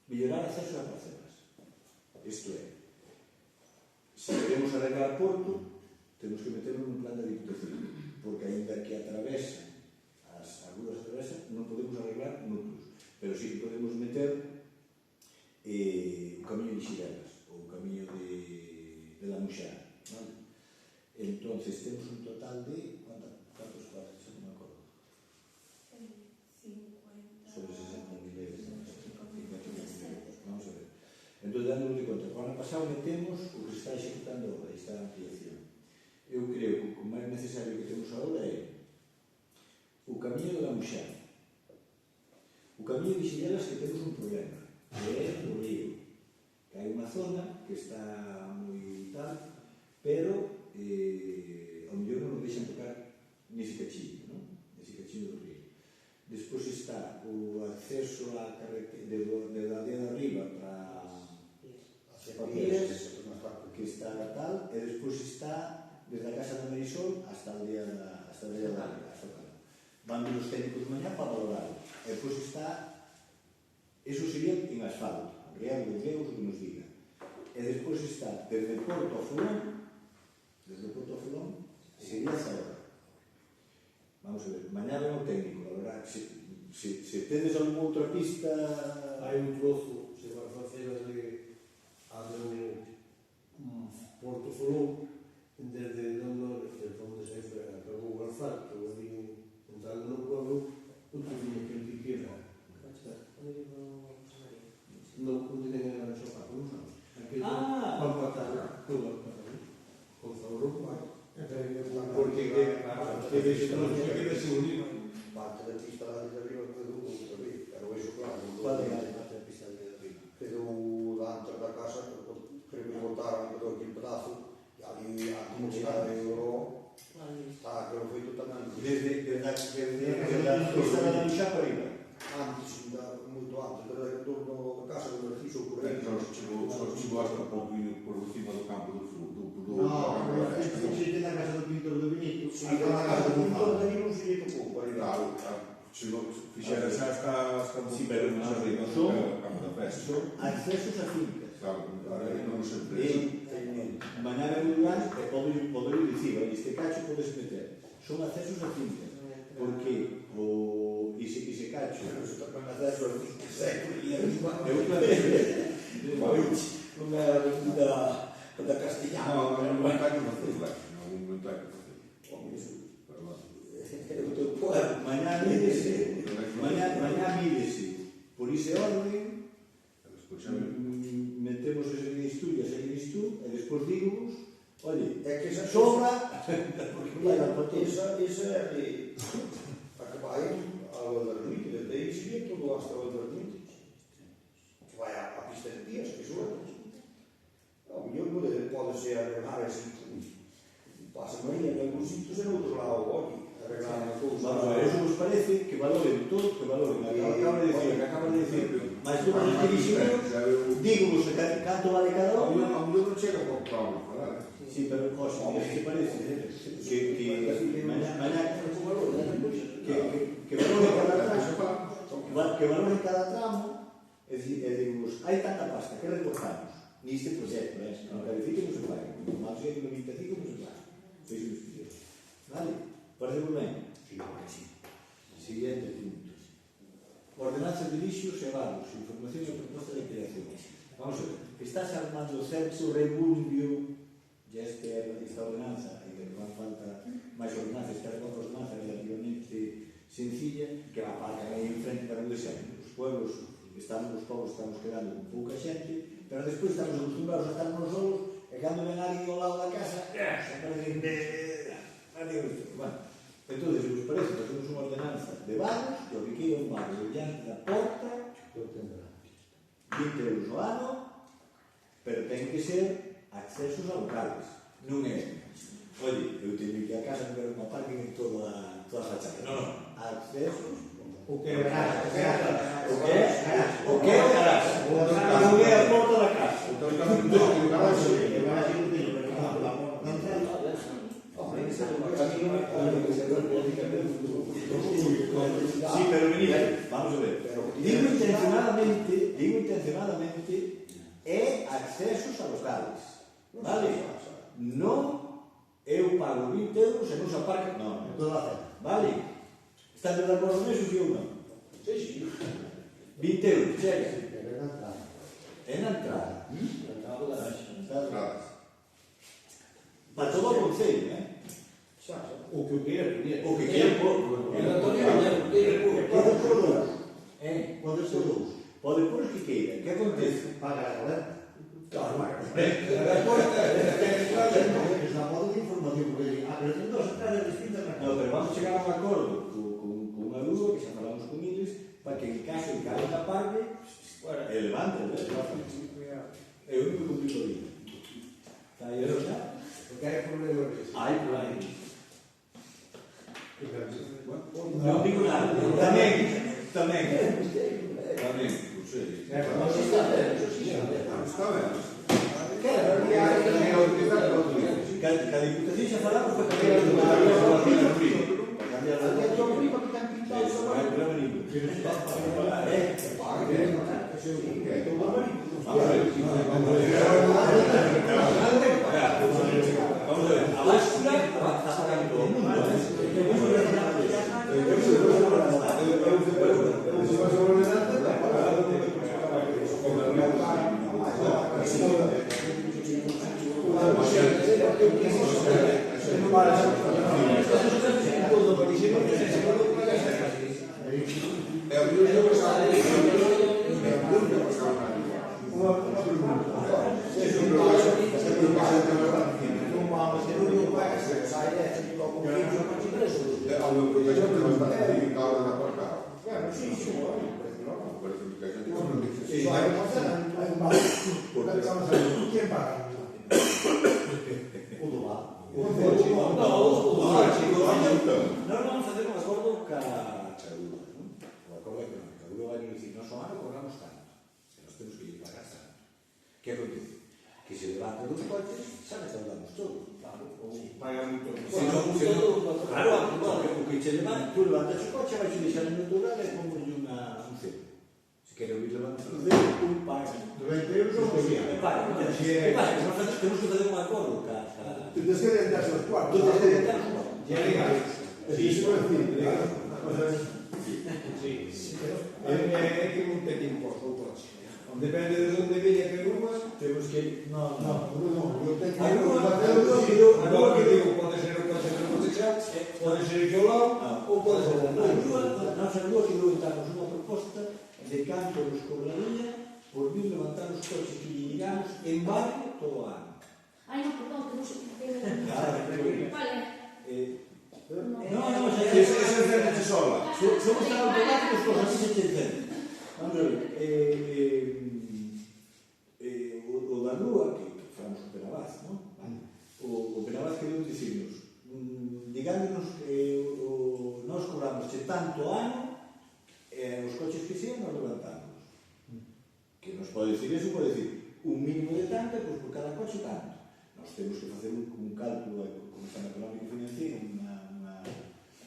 mellorar accesos a parcelas. Isto é, se queremos arreglar Porto, temos que meternos nun plan de Diputación, porque aínda que atravesa as ruas atravesan, non podemos arreglar núcleos, pero sí que podemos meter o camiño de Xirelas ou o camiño de la Muxara, vale? Entonces temos un total de ¿cuántos cuadros? Non me acordo. 50 sobre 60.000 euros. Vamos a ver. Entón, dándonos de conta, o ano pasado metemos o que se está executando agora, esta ampliación. E eu creo que o máis necesario que temos agora é o camiño da Muxán. O camiño de Xilleras que temos un problema, que é o río. Que hai unha zona que está moi tal, pero ao mellor non nos deixan tocar nese cachillo, non? Nese cachillo do río. Despois está o acceso á carretera de la aldea de arriba para Papías, que está tal, e despois está desde a casa da Marisol hasta a aldea da arriba, hasta o carro. Van os técnicos de mañá para valorar. E despois está, eso sería en asfalto, real dos deus que nos diga. E despois está desde Porto a Fulón, sería esa hora. Vamos a ver, mañá ven o técnico, a verdad, se tedes alguna outra pista... Hai un trozo, se vai facer a de Porto Folón, desde onde sempre acabou o asfalto, ali entrando no pueblo, outro día que el que queda. Non, onde ten a sopa, non sabes. Van matar todo con Zauro. Porque que vexetos que quede seguro. Parte da pista lá de arriba que do outro ali, pero iso claro. Qual é a parte da pista de arriba? Quedou dentro da casa, creo que botaron, quedou aquí un pedazo, e ali a comunidade de Euro está, que foi totalmente. Desde a pista da Muxá para arriba. Antes, moito antes, desde que torno a casa do Narciso por aí. Só chegou hasta un pouco por cima do campo do Se ten a casa do pintor do Benito, A casa do pintor de non se lle tocou, por aí. Claro, fixera xa hasta un Sí, pero máis arriba son- do campo da festa. Son accesos a fincas. Claro, aí non se Mañá ven o Durán e podo dicir, este cacho podes meter. Son accesos a fincas. Porque ese cacho... Eso está con acceso a século e É outra vez. da Castellana. Non, non está que facer, non está que facer. Perdón. Mañá mídese por ese orden, Despois xa ven. metemos ese Isturias e Istú, e despois digamos, oye, É que esa sobra, esa é de a que vai ao Albermite, desde aí sigue todo hasta o Albermite. Que vai a pista de días, que suena. O mellor pode ser arreglar así, pasa aí en algún sitios e en outro lado, oye, arreglar a cousa. vamos a ver, eso nos parece que valoren todo, que valoren, acaba de decir, mas todos os que dixeron, dígamos canto vale cada A unha. mellor non chega por trauma, verdad? Sí, pero, José, mira, que parece que mañá que valoren cada tramo, que valoren cada tramo, e digamos, hai tanta pasta que recortamos neste proxecto, non quero dicir que non se fai, mal sei que no 25 non se fai, feixo os estudios. Vale? Parece moi ben? Sí, porque sí. Siguiente punto. Ordenanza de lixos e vagos, información e proposta de creación. Vamos a ver, estás armando certo rebundio, ya esta ordenanza, e que non falta máis ordenanzas, esta ordenanza relativamente sencilla, que va para aí en frente para un desexo. Os pueblos estamos quedando con pouca xente, pero despois estamos acostumbrados a estar nos solos, e cando ven alguén ao lado da casa, se parecen bueno, entón, se vos parece, facemos unha ordenanza de vagos, que o que queira un vago diante da porta, 20 euros ao ano, pero ten que ser accesos a locales, non é, oye, eu teño que ir a casa ver unha parking en toda a fachada, non, accesos. O que é a casa? O que é a casa? Non é a porta da casa. Entón, está facendo que garage. Eu agora sí non teño, pero claro, la porta non entra. Sí, pero venid, vamos a ver. Digo intencionadamente é accesos a locales. Vale? Non eu pago 20 euros e non se aparca. Non, Toda a cena. vale? Están de acordo neso, si ou non? Sí. 20 euros, chega. Pero é na entrada. É na entrada. Entradas. Para todo o concello, O que queira, O que queira pôr. Pode pôr dous. Pode pôr dous. Pode pôr os que queira. Que acontece? Paga a coleta. Claro, Es la moda de información, porque cae na parte, E levanta, ¿no? É o único conflicto ali. está aí xa. Porque hai problemas de Hai por aí. Non digo nada. Tamén, non sei. Eso está ben, eso sí, está ben. Está ben. Cada diputación xa falamos para Pero cambiar no, para cambiar o río. Para cambiar o Había río. todo primo que ten pintado Non só hai problema ningún. Vamos a ver, a báscula está sacando todo o mundo. ¿Quién paga? o do bar. Non vamos a facer un acordo ca UBA, non? O acordo económico. A UBA vai dicir, non son ano, cobramos tanto. E nós temos que ir pagar tanto. Que acontece? Que se levanta dos coches, xa me saudamos todos. pagan todo. Claro, o que che levanta, tú levantas o coche, vais deixar en outro lugar e pomos un cero. Se quere ouvir levantar o cero, un paga. 90 euros ou por día. E paga. Que pasa? Que nós temos que fazer un acordo ca Tú tienes que orientarse los cuartos. tú tens que orientar os cuartos. Ya legal. Sí, sí, legal. Sí. É que non ten imposto o coche. Depende de onde veña que grúas, Temos que... No, yo tengo A grúa agora que digo, pode ser o coche que non xa, pode ser o lado, ou pode ser o Nós a grúa que levantarnos unha proposta de canto nos cobraría por vir levantar os coches que llegamos en barrio todo o ano. Ai, no, perdón, que non sei que... Vale. No, xa Eso é certo sola. somos tan automáticos que os así se entenden. Vamos a ver, o da Lúa, que falamos con Penabaz, non? O Penabaz quereu dicirnos, digándonos que nós cobramos tanto ano os coches que sean nos levantamos. Que nos pode dicir eso, pode dicir un mínimo de tanto, pois por cada coche tanto. Nós temos que facer un cálculo como está no económico financiero,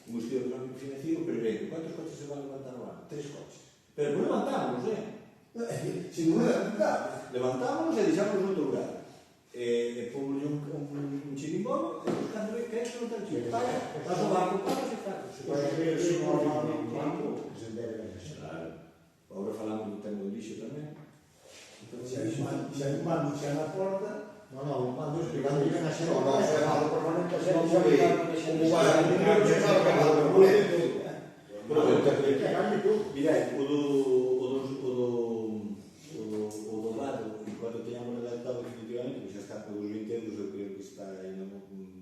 un estudio económico financiero, prevendo cuántos coches se van a levantar ao ano? 3 coches. Pero pues levantamos, Sin duda, Levantámonos e deixámonos no outro lugar. Pomos un chirimbobo e buscando que é que non ten chirimbobo. Paso o barco, pagas e pagas. Agora falamos do tema do lixo tamén. si hay un mando que na porta, No, un mando explicando que na xera, No, é algo permanente, no, xa no, xa no, Mirá, o do vado, cando teñamos redactado definitivamente, que xa está por 20 euros, eu creo que está aí,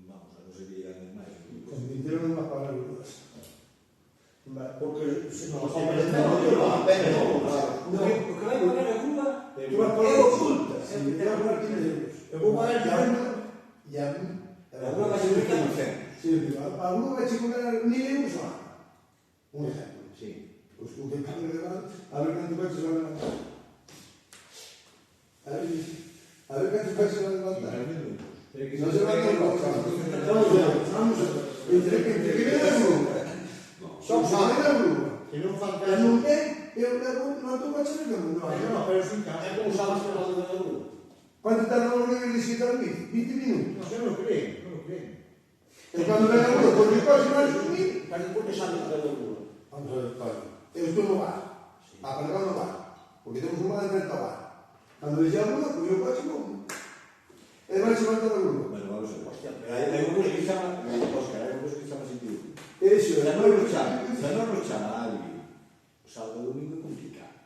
vamos, a non ser que llegan máis. con dinero non va a pagar grúas. porque se No, nos no, convence no, non va a pena, O que vai pagar a Cuba Tú vas por é oculta. Si te vas a pagar 15 euros. Eu vou pagar Ya, A Cuba vai ser un cero. sí, pero a grúa vai che cobrar 1000 euros ao ano. Un ejemplo. Sí. Pues un ejemplo de verdad, a ver cuántos coches van a levantar. A ver cuántos coches van a levantar. No se van a levantar. Vamos a ver. Entre que viene la grúa. Son sabe la grúa. que non fan E caso. non ten, eu levo no tu coche no mundo. No, pero sin caso. É como sabes que vas a dar uno. Quanto tarda o nivel de visitar a mí? 20 minutos. No, eu non creo, non creo. E cando ven a grúa, por mi coche vai subir. Pero por que sabes que dar uno? Vamos a ver, padre. Eu estou no bar. Aparcado no bar. Porque temos un bar de frente ao bar. Cando deixa a grúa, coño o coche non. E vai se levantar a grúa. Bueno, vamos a ver. Hai unha cousa que se chama, Óscar, hai unha cousa que se chama sentido. Eso, Se non nos chama a alguén, o sábado e domingo é complicado.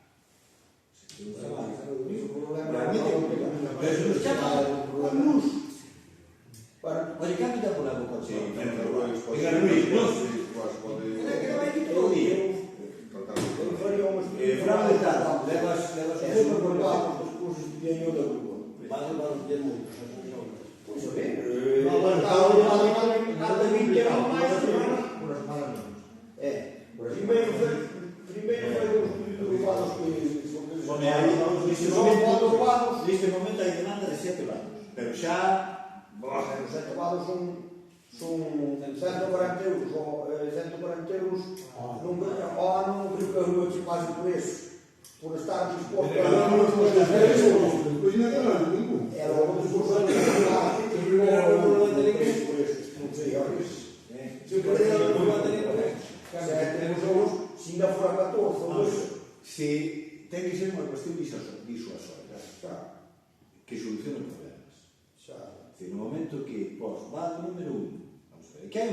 Se non chama a sábado e domingo, realmente é complicado. Pero se nos chama a luz, oye, cambio de poner o coche. Que non vai aquí todo o día. Fran cursos que tiña eu do grupo. Vale, ter moitos, Pois ben, No, bueno, cada 20 euros máis, Por semana menos. primeiro foi os estudios urbanos que Home, neste momento hai demanda de 7 vados, pero xa Os 7 vados son 140 euros, ou 140 euros ao ano, creo que eu te pago por isso, por estar disposto a dar os meus desejos. Pois non é ningún. É logo discurso de non sei, olha, se eu queria dar un bate de temos os, se ainda fora 14, se ten que ser unha cuestión disuasoria, que solucione problemas. No momento que pos vado número 1, vamos a ver, quen?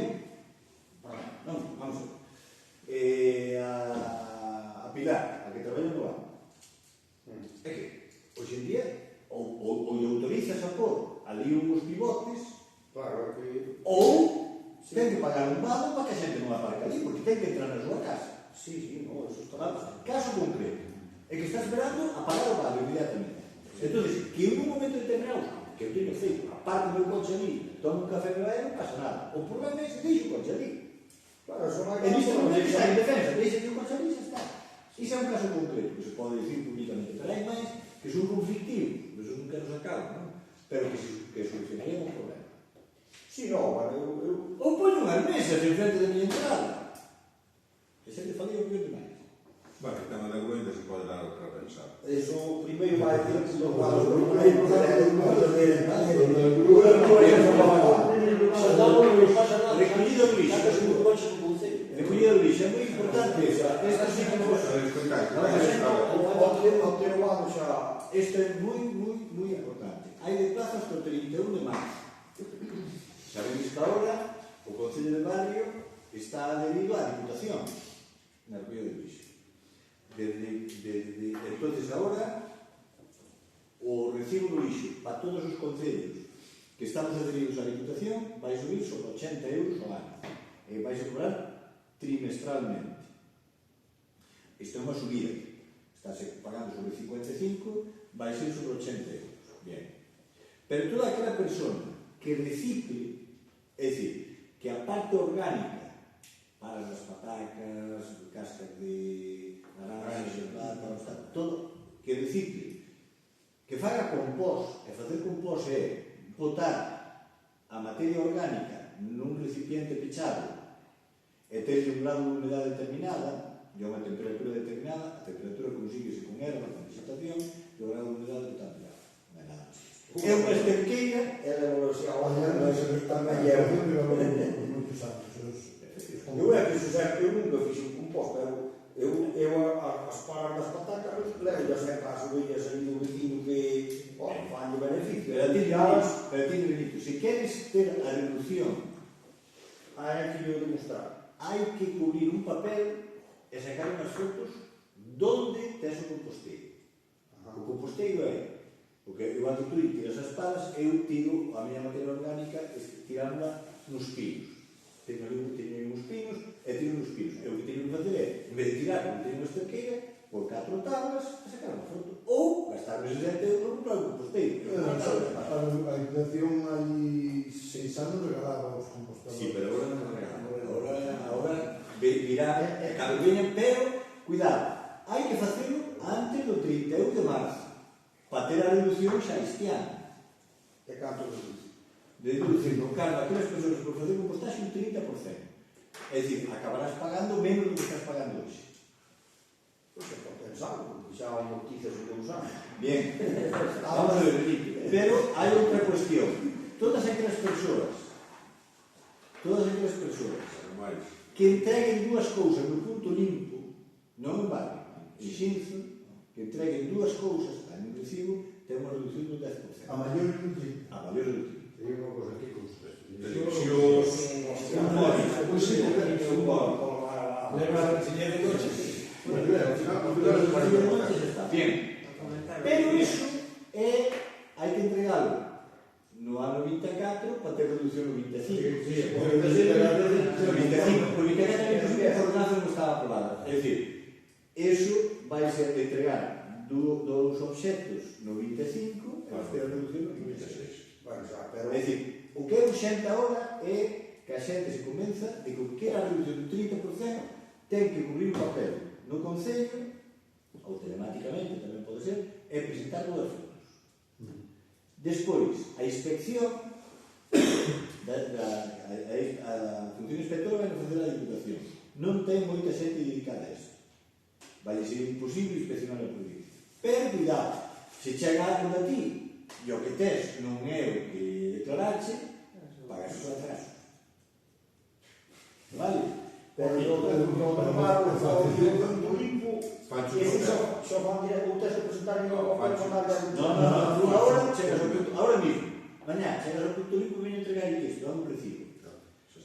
Non, vamos a ver. A Pilar, a que traballa no banco. É que, hoxe en día, ou lle autorizas a pôr ali uns pivotes, claro, que ou ten que pagar un vado para que a xente non aparque ali, porque ten que entrar na súa casa. sí, no, eso está Vamos, caso concreto, é que está esperando a pagar o vado inmediatamente. Entón, que en un momento determinado, que eu teño feito, aparte do meu coche ali, tomo un café de baile, non pasa nada. O problema é se deixo o coche ali. claro, eso vai E neste momento está en defensa, deixa o coche ali, xa está. Iso é un caso concreto, que se pode dicir públicamente, pero hai máis que son conflictivos, eu non quero sacarlo, non? Pero que solucionaría un problema. sí, no, bueno, eu Ou pois unhas mesas en frente da miña entrada. Que se te falía o que demais. Bueno, el tema de Gruenda se pode dar outra pensar. eso primeiro vai ter que los cuadros Recollido do lixo. Recollido do lixo, é moi importante esta sí que nos... obter o vado xa Isto é moi importante. Hai de plazas para o 31 de marzo. Sabedes que ahora o Concello de Barrio está adherido á Diputación na Recollido do lixo. Entonces ahora o recibo do lixo para todos os concellos que estamos adheridos á Diputación vai subir sobre 80 euros ao ano e vai a cobrar trimestralmente. Isto é unha subida, estáse pagando sobre 55, vai ser sobre 80 euros. Bien. Pero toda aquela persona que recicle, é dicir, que a parte orgánica para as patacas, cascas de naranjas, de plata, todo, que recicle, que faga compós, e facer compós é botar a materia orgánica nun recipiente pechado e terlle un grado de humedade determinada e unha temperatura determinada, a temperatura consíguese con erva, con vegetación e o grado de humedade total de agua. Non é nada máis. É unha esterqueira é a velocidade tamén é Moitos anos. eu é que eu nunca fixe un compost, pero eu as paras das patacas levo a ser caso de sair do vecino que fan de beneficio. Pero ti, Benito, se queres ter a reducción, hai que yo demostrar. hai que cubrir un papel e sacar unhas fotos donde tes o composteiro. O composteiro é, porque igual que tú tiras as palas, eu tiro a miña materia orgánica tirándola nos pinos. Teño uns pinos e tiro nos pinos. E o que teño que facer é, en vez de tirar, como teño unha esterqueira, por 4 tablas a sacar unha foto. Ou gastar os 60 euros para o composteiro. A inflación hai 6 anos regalaba os compostadores. Sí, pero agora non me regalan. Ahora virá, cando veñen, pero, cuidado, hai que facelo antes do 31 de marzo, para ter a reducción xa este ano. E canto reduce? Deducen no cargo aquelas persoas por facer compostaxe un 30%. É dicir, acabarás pagando menos do que estás pagando hoxe. Pois é para pensar, porque xa amortizas o que usamos. Bien, vamos a ver, Benito. Pero hai outra cuestión. Todas aquelas persoas que entreguen dúas cousas no punto limpo, non en barrio, en Xinzo, que entreguen dúas cousas en un recibo, ten unha reducción do 10%. A maior reducción. A maior reducción. Teño unha cosa aquí con ustedes. Un móvil. Bien, pero iso é, hai que entregalo no ano 24 para ter reducción no 25. No 24 a ordenanza non estaba aprobada. É dicir, iso vai ser de entregar dous os obxectos no 25 e vas ter a reducción no 26. Bueno, xa, pero... É dicir, o que é urxente agora é que a xente se convenza de que o que quera a reducción do 30% ten que cubrir o papel no Concello, ou telemáticamente tamén pode ser, e presentar todas as fotos. Despois, a inspección a función inspectora vai facer a Diputación. Non ten moita xente dedicada a isto. Vai ser imposible inspeccionar a provincia. Pero, cuidado, se chega algo de ti e o que tes non é o que declarache, pagas os atrasos. Vale? Pero no preparo o limpo, e ese só van directo, o texto presentar en o papel con nada. No, ahora chegas ao punto, ahora mismo, mañá, chegas ao punto limpo e veño a entregar isto, dá un recibo.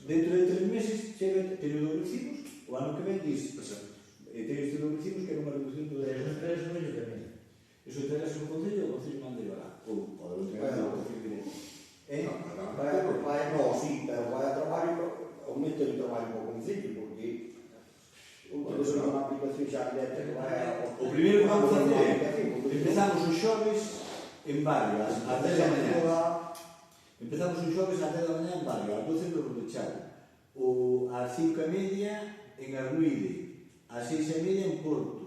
Dentro de 3 meses, chega, teño 2 recibos, o ano que ven, diz, teño estes 2 recibos que era unha reducción do 10%. Eso entregas no Concello, o Concello manda ir lá. Ou pode entregar no Concello directo. No, sí, pero vai a traballo, aumenta o traballo para o Concello, porque utilizamos unha aplicación xa directa que vai a... O primeiro que vamos a facer é, empezamos os xoves en Barrio, ás 10 da mañá. Empezamos os xoves ás 10 da mañá en Barrio, ás 12 no Rodechado, ás 5:30 en Arnuide, ás 6:30 en Porto,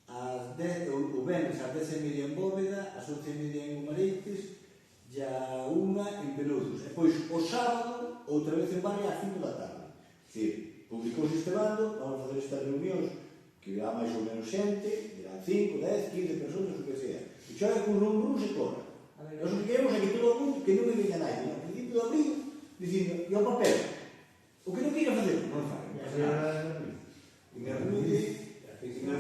ás 10, o venres ás 10:30 en Bóveda, ás 11:30 en Humareites, e a 1 en Peluzos. E depois, o sábado, outra vez en Barrio ás 5 da tarde. É dicir, publicouse este bando, vamos a facer estas reunións que irá máis ou menos xente, irán 5, 10, 15 personas, o que sea. E xa é con un se corre. Nós o que queremos é que todo o mundo, que non me venga nadie, ao principio de abril, dicindo, e o papel? O que non queira fazer, non fai. En Arnuide, ás 5:30.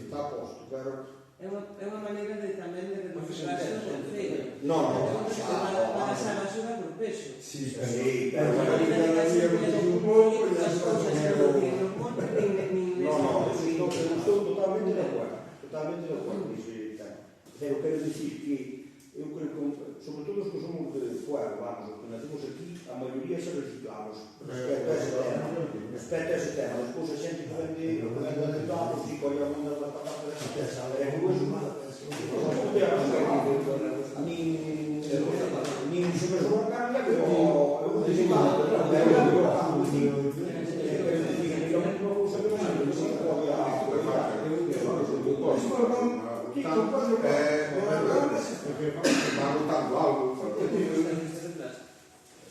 Está posto, pero... É unha maneira de tamén de reducirse o Concello. No, Para esa basura por peso. Sí, pero... un pouco, as cousas que non tienen un monte, nin... No, estou totalmente de acuerdo. Totalmente de acuerdo. Pero quero dicir que eu creo que, sobre todo os que somos de fuera, vamos, os que nacemos aquí, a maioría se reciclamos respecto a ese tema. Respecto a ese tema, despois a xente que vende deputados e colla a manda da patata de xanteza, é moi sumada. Nin se me soa cambia, pero eu non sei nada. Va votando algo.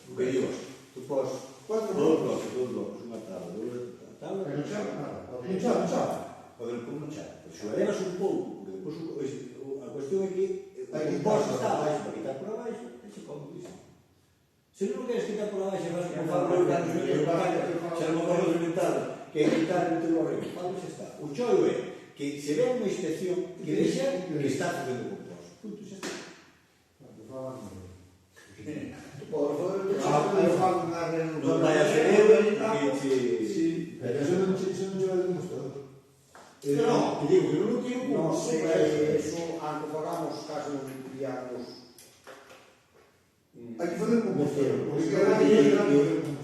O que digo, tú pos dos blocos, unha tabla, non sabe. poder pôr no chat. Xogaremos un pouco, porque depois a cuestión é que o composto está abaixo, para quitar por abaixo, é xe comodísimo. Se non queres quitar por abaixo, vas como Pablo Carlos Núñez, xa non me acordo inventado, que é quitar entre o arreglo. Pablo xa está. O chollo é que se ve unha inspección que deixa que está facendo composto. Punto, xa está. Non vai a ser eu, que Sí, pero eso non lleva demostrado. no, te digo que non o tiro Non como sei, super. eso, antes pagamos casi non enviamos... Hai que fazer como Porque cada día era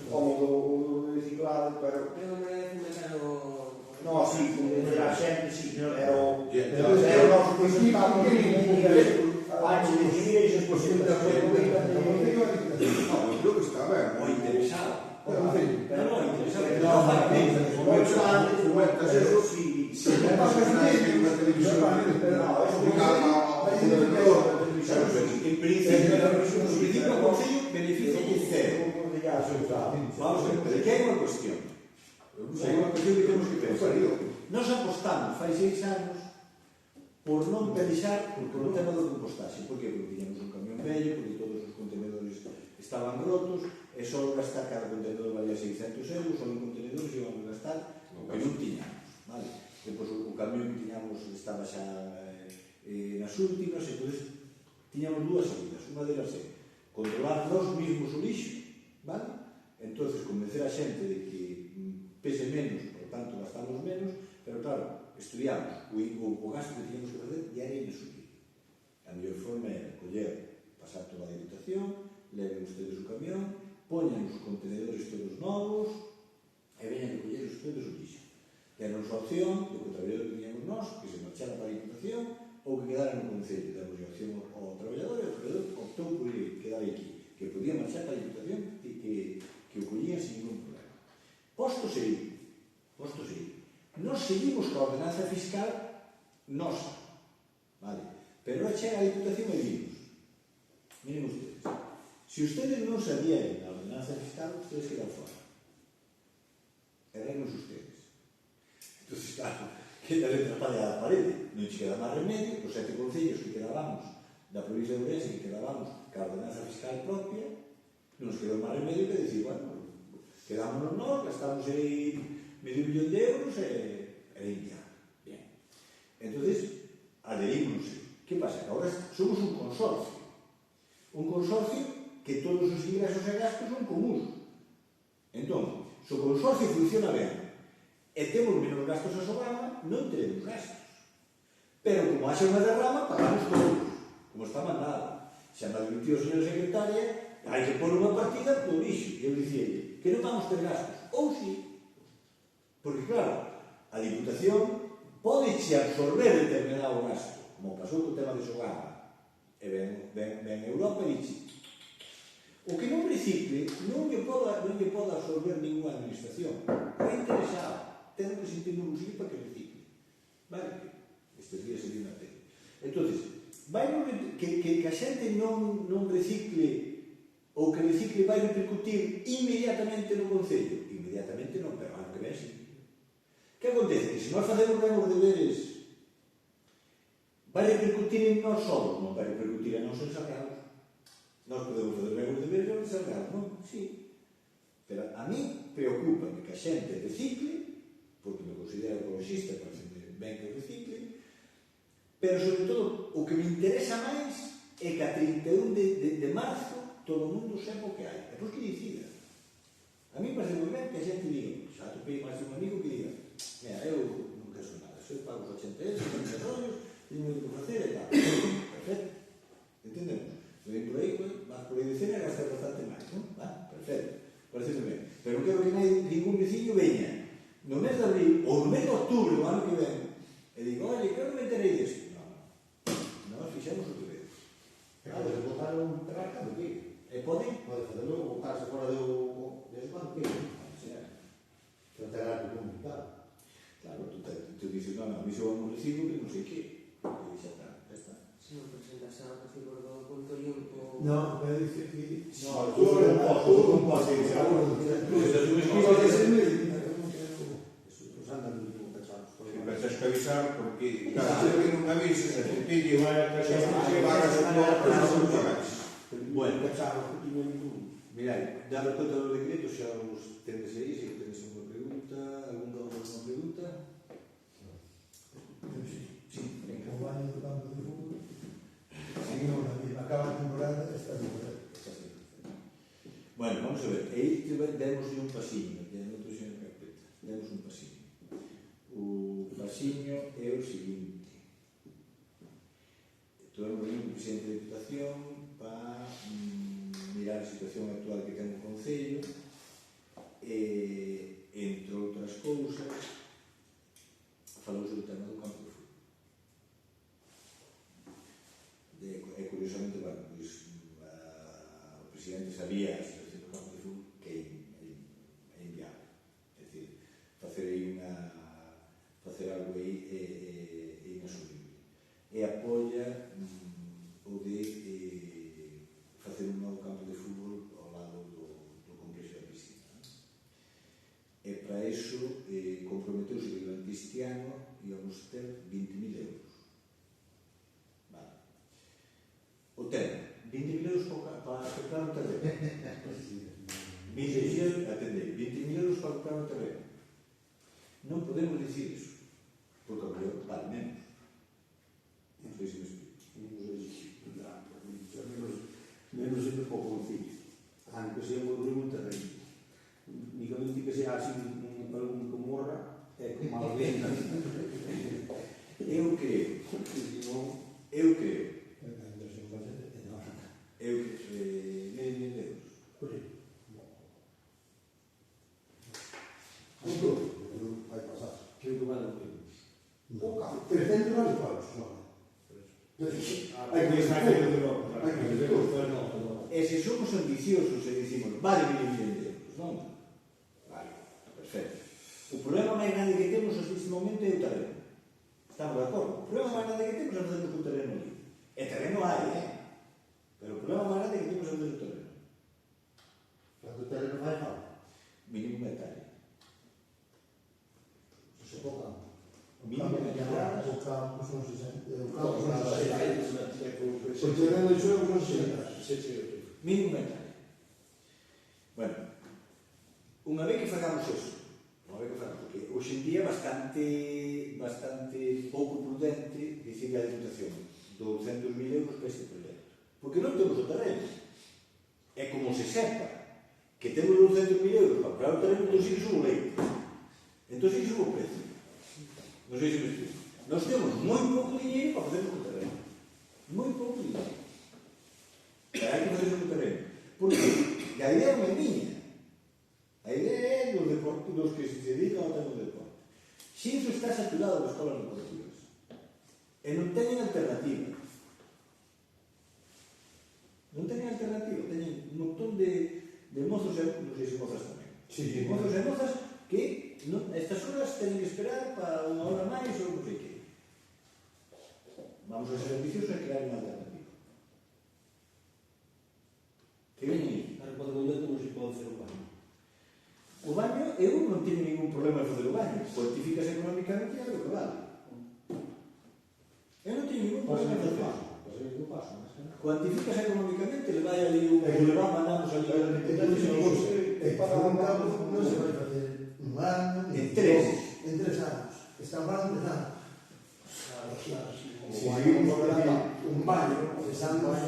como do reciclado, pero... É unha maneira de fomentar o... No, sí, convencer a xente, sí, pero... Pero nós presentamos antes de decidir e despois de No, eu creo que está ben. Moi interesado. Pero Non, interesado. No, Fomentas eso, sí. se metas en unha televisión, En principio, o Concello beneficia de cero. Vamos a ver, pero que hai unha cuestión. Hai unha cuestión que temos que pensar. Nós apostamos, fai 6 anos, por non pelexar por o tema do compostaxe. Por que? Porque tiñamos un camión vello, porque todos os contenedores estaban rotos, e só gastar cada contenedor valía 600 euros, só en contenedores íbamos a gastar o que non tiñamos. Vale? Depois o camión que tiñamos estaba xa nas últimas, e entón tiñamos dúas salidas. Unha delas é controlar nós mesmos o lixo, vale? Entón, convencer a xente de que pese menos, por tanto gastamos menos, pero claro, estudiamos o gasto que teníamos que facer e era inasumible. A mellor forma era coller, pasar toda a Diputación, leven ustedes o camión, poñan os contenedores todos novos e veñan a coller ustedes o lixo. E a nosa opción, de que o traballador que teníamos nós, que se marchara para a Diputación ou que quedara no Concello. Damos opción ao traballador e o traballador optou por quedar aquí, que podía marchar para a Diputación e que o collían sin ningún problema. Postos aí, nos seguimos coa ordenanza fiscal nosa, vale? Pero non chega a Diputación e vimos. Miren ustedes, se ustedes non se adhieren a ordenanza fiscal, ustedes quedan fora. Errenos ustedes. Entonces, claro, queda letra tallada a parede. Non che queda máis remedio, os 7 concellos que quedábamos da provincia de Ourense, que quedábamos ca ordenanza fiscal propia, non nos quedou máis remedio que decir, bueno, quedámonos nós, gastamos aí $500,000 e limpiar. Bien. Entonces, adherímonos. Que pasa? Que agora somos un consorcio. Un consorcio que todos os ingresos e gastos son comuns. Entón, se o consorcio funciona ben e temos menos gastos a sobrama, non teremos gastos. Pero como haxe unha derrama, pagamos todos, como está mandado. Xa me advirtió a señora secretaria, hai que pôr unha partida por lixo. E eu dicía que non vamos ter gastos. Ou sí. Porque, claro, a Diputación pode che absorber determinado gasto, como pasou co tema de Sogama. E ven Europa e dixe o que non recicle non lle pode absorber ninguna administración. É interesado, ten que sentir no bolsillo para que recicle. Vale? Estes días se viu na tele. Entón, que a xente non recicle ou que recicle vai repercutir inmediatamente no Concello. Inmediatamente non, pero ano que ven sí. Que acontece? Que se nós facemos ben os deberes, vai repercutir en nós solos, non vai repercutir en nós encerrados. Nós podemos fazer ben os deberes e encerrados, non? Sí. Pero a mí preocupa que a xente recicle, porque me considero ecologista, parece ben que recicle, pero sobre todo o que me interesa máis é que a 31 de marzo todo o mundo sepa o que hai. E pois que decida. A mí parece moi ben que a xente diga, xa topei máis un amigo que diga, mira, eu non quero nada, eu pago os 80 euros, tenho rollos, teño que facer e tal. Perfecto. Entendemos? Eu por aí, vas por aí de cena e gastas bastante máis, non? Perfecto. Parece ben. Pero non quero que ningún veciño veña no mes de abril ou no mes de outubro do ano que ven e digo, oye, que non me enterei disto. Non, nós fixemos o que vemos. Claro, se botar un terraca, do que? E pode? Pode facelo, botarse fora do espanto, que? Pero terraca comunicado. Claro, tú dices, no, a mí se va un recibo que non sei que. E xa está, xa está. Se non presentas a recibo do punto limpo... No, pero dice que... No, tú non podes ir, seguro. Os andan moi pechados. Tens que avisar porque cada vez que non avises, a puntilla vai a casa e vai a sonar. Bueno, mirad, dando conta dos decretos, xa os tendes aí, se tenes unha pregunta, alguna pregunta? Sí, o baño do campo de fútbol. Seguimos na misma, acaba a temporada, está de correr. Bueno, vamos a ver, aí demos un pasiño, que non trouxe na carpeta, demos un pasiño. O pasiño é o seguinte. Tuvemos un presidente de Diputación para mirar a situación actual que ten o Concello e, entre outras cousas, falouse do tema do campo de fútbol. E curiosamente, bueno, pois, o presidente sabía a situación do campo de fútbol que é inviable. É dicir, facer algo aí é inasumible. E apoia o de facer un novo campo de fútbol ao lado do complexo da piscina. E para iso comprometeuse que durante este ano íamos ter 20.000 euros. Vale. O tema, 20.000 euros para comprar un terreno. 20.000 euros para comprar un terreno. Non podemos dicir iso, porque o mellor vale menos. Non sei se me explico. Menos sempre pouco Concello. Aunque sea un terreno. Únicamente que sea así algún que morra, é como a venda. Eu creo. Medio euros. Vai pasar. Creo que vale o que. O campo. varios palos, non? Hai que estar de novo. E se somos ambiciosos e dicimos, vale 1.000 de euros, non? Vale, perfecto. O problema máis grande que temos neste momento é o terreno. Estamos de acordo? O problema máis grande que temos é fazer o terreno ali. E terreno hai, pero o problema máis grande que temos é fazer o terreno. Quando o terreno vai falta. Mínimo un hectárea. Se pouco campo. Mínimo un hectárea. O campo son 60. O campo son Não, 60. sei, O terreno de xogo son 60. Mínimo un hectárea. Bueno, unha vez que facamos eso, porque hoxe en día é bastante pouco prudente dicirle a Diputación 200.000 euros para este proxecto. Porque non temos o terreno. É como se sepa que temos 200.000 euros para comprar o terreno, entón sí que subo o leite. Entón sí que subo o precio. Non sei se me explico. Nós temos moi pouco dinheiro para fazer o terreno. Moi pouco dinheiro. Pero hai que fazer o terreno. Porque a idea non é miña. A idea é dos que se dedican ao tema do deporte. Xinzo está saturado de escolas deportivas. E non teñen alternativa. Non teñen alternativa. Teñen un montón de mozos e non sei se mozas tamén. Sí. Mozos e mozas que estas horas teñen que esperar para unha hora máis ou non sei que. Vamos a ser ambiciosos e crear unha alternativa. Que veñen aí. Para o momento non se pode facer o baño. O baño, eu non teño ningún problema en fazer o baño. Cuantificas económicamente e é o que vale. Eu non teño ningún problema en fazer o baño. Cuantificas económicamente, le vai ali un problema, mandamos ali a la Para un campo non se vai facer un ano, en 3 anos. Estamos falando de anos. Si seguimos un baño, estamos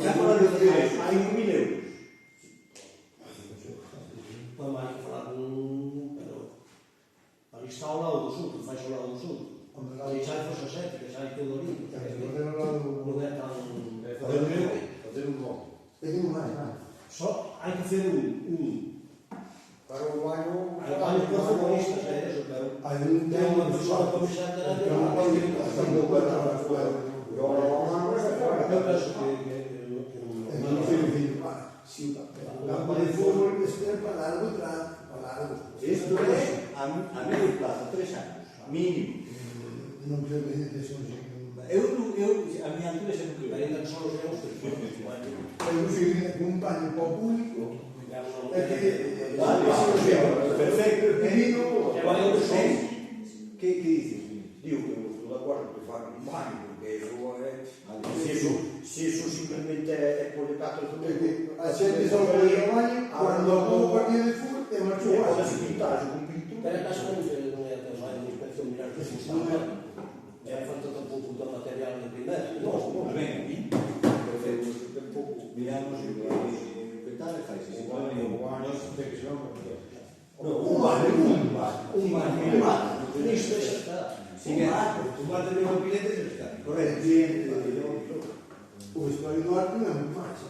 ya por la de hai 1.000 euros. Para máis falar pero ali está ao lado do sul, faz ao lado do sul. Se xa fos a sete, que xa hai todo ali. Non é tan... Fazer un gol. Tenho máis, vai. Só hai que facer un. Para o baño... Hai varios protagonistas, eso, pero... Hai un Ten unha persoa que xa terá que... Eu penso que... O campo de fútbol é para largo trato. Isto é a medio plazo, 3 anos, mínimo. Non creo que son A miña altura xa non creo. Ainda que son os meus tres. eu sei un baño para o público é que Perfecto. Que dices? Digo que eu estou de acordo que fan un baño, porque eso é... Se iso simplemente é por 4 a xente só pode ir ao baño cando acabou o partido de fútbol e marchou ao baño. Pero a casa non é a casa de inspección mirar que se está mal. E hai falta tampouco do material de primeira. Non, ben, aquí. Perfecto. Miramos e que tal e fai. Se pode ir ao baño, non sei que se va. Un baño. Isto xa está. Un bar de meu pilete xa está. Correcto. O vestuario do arte non é moi máis.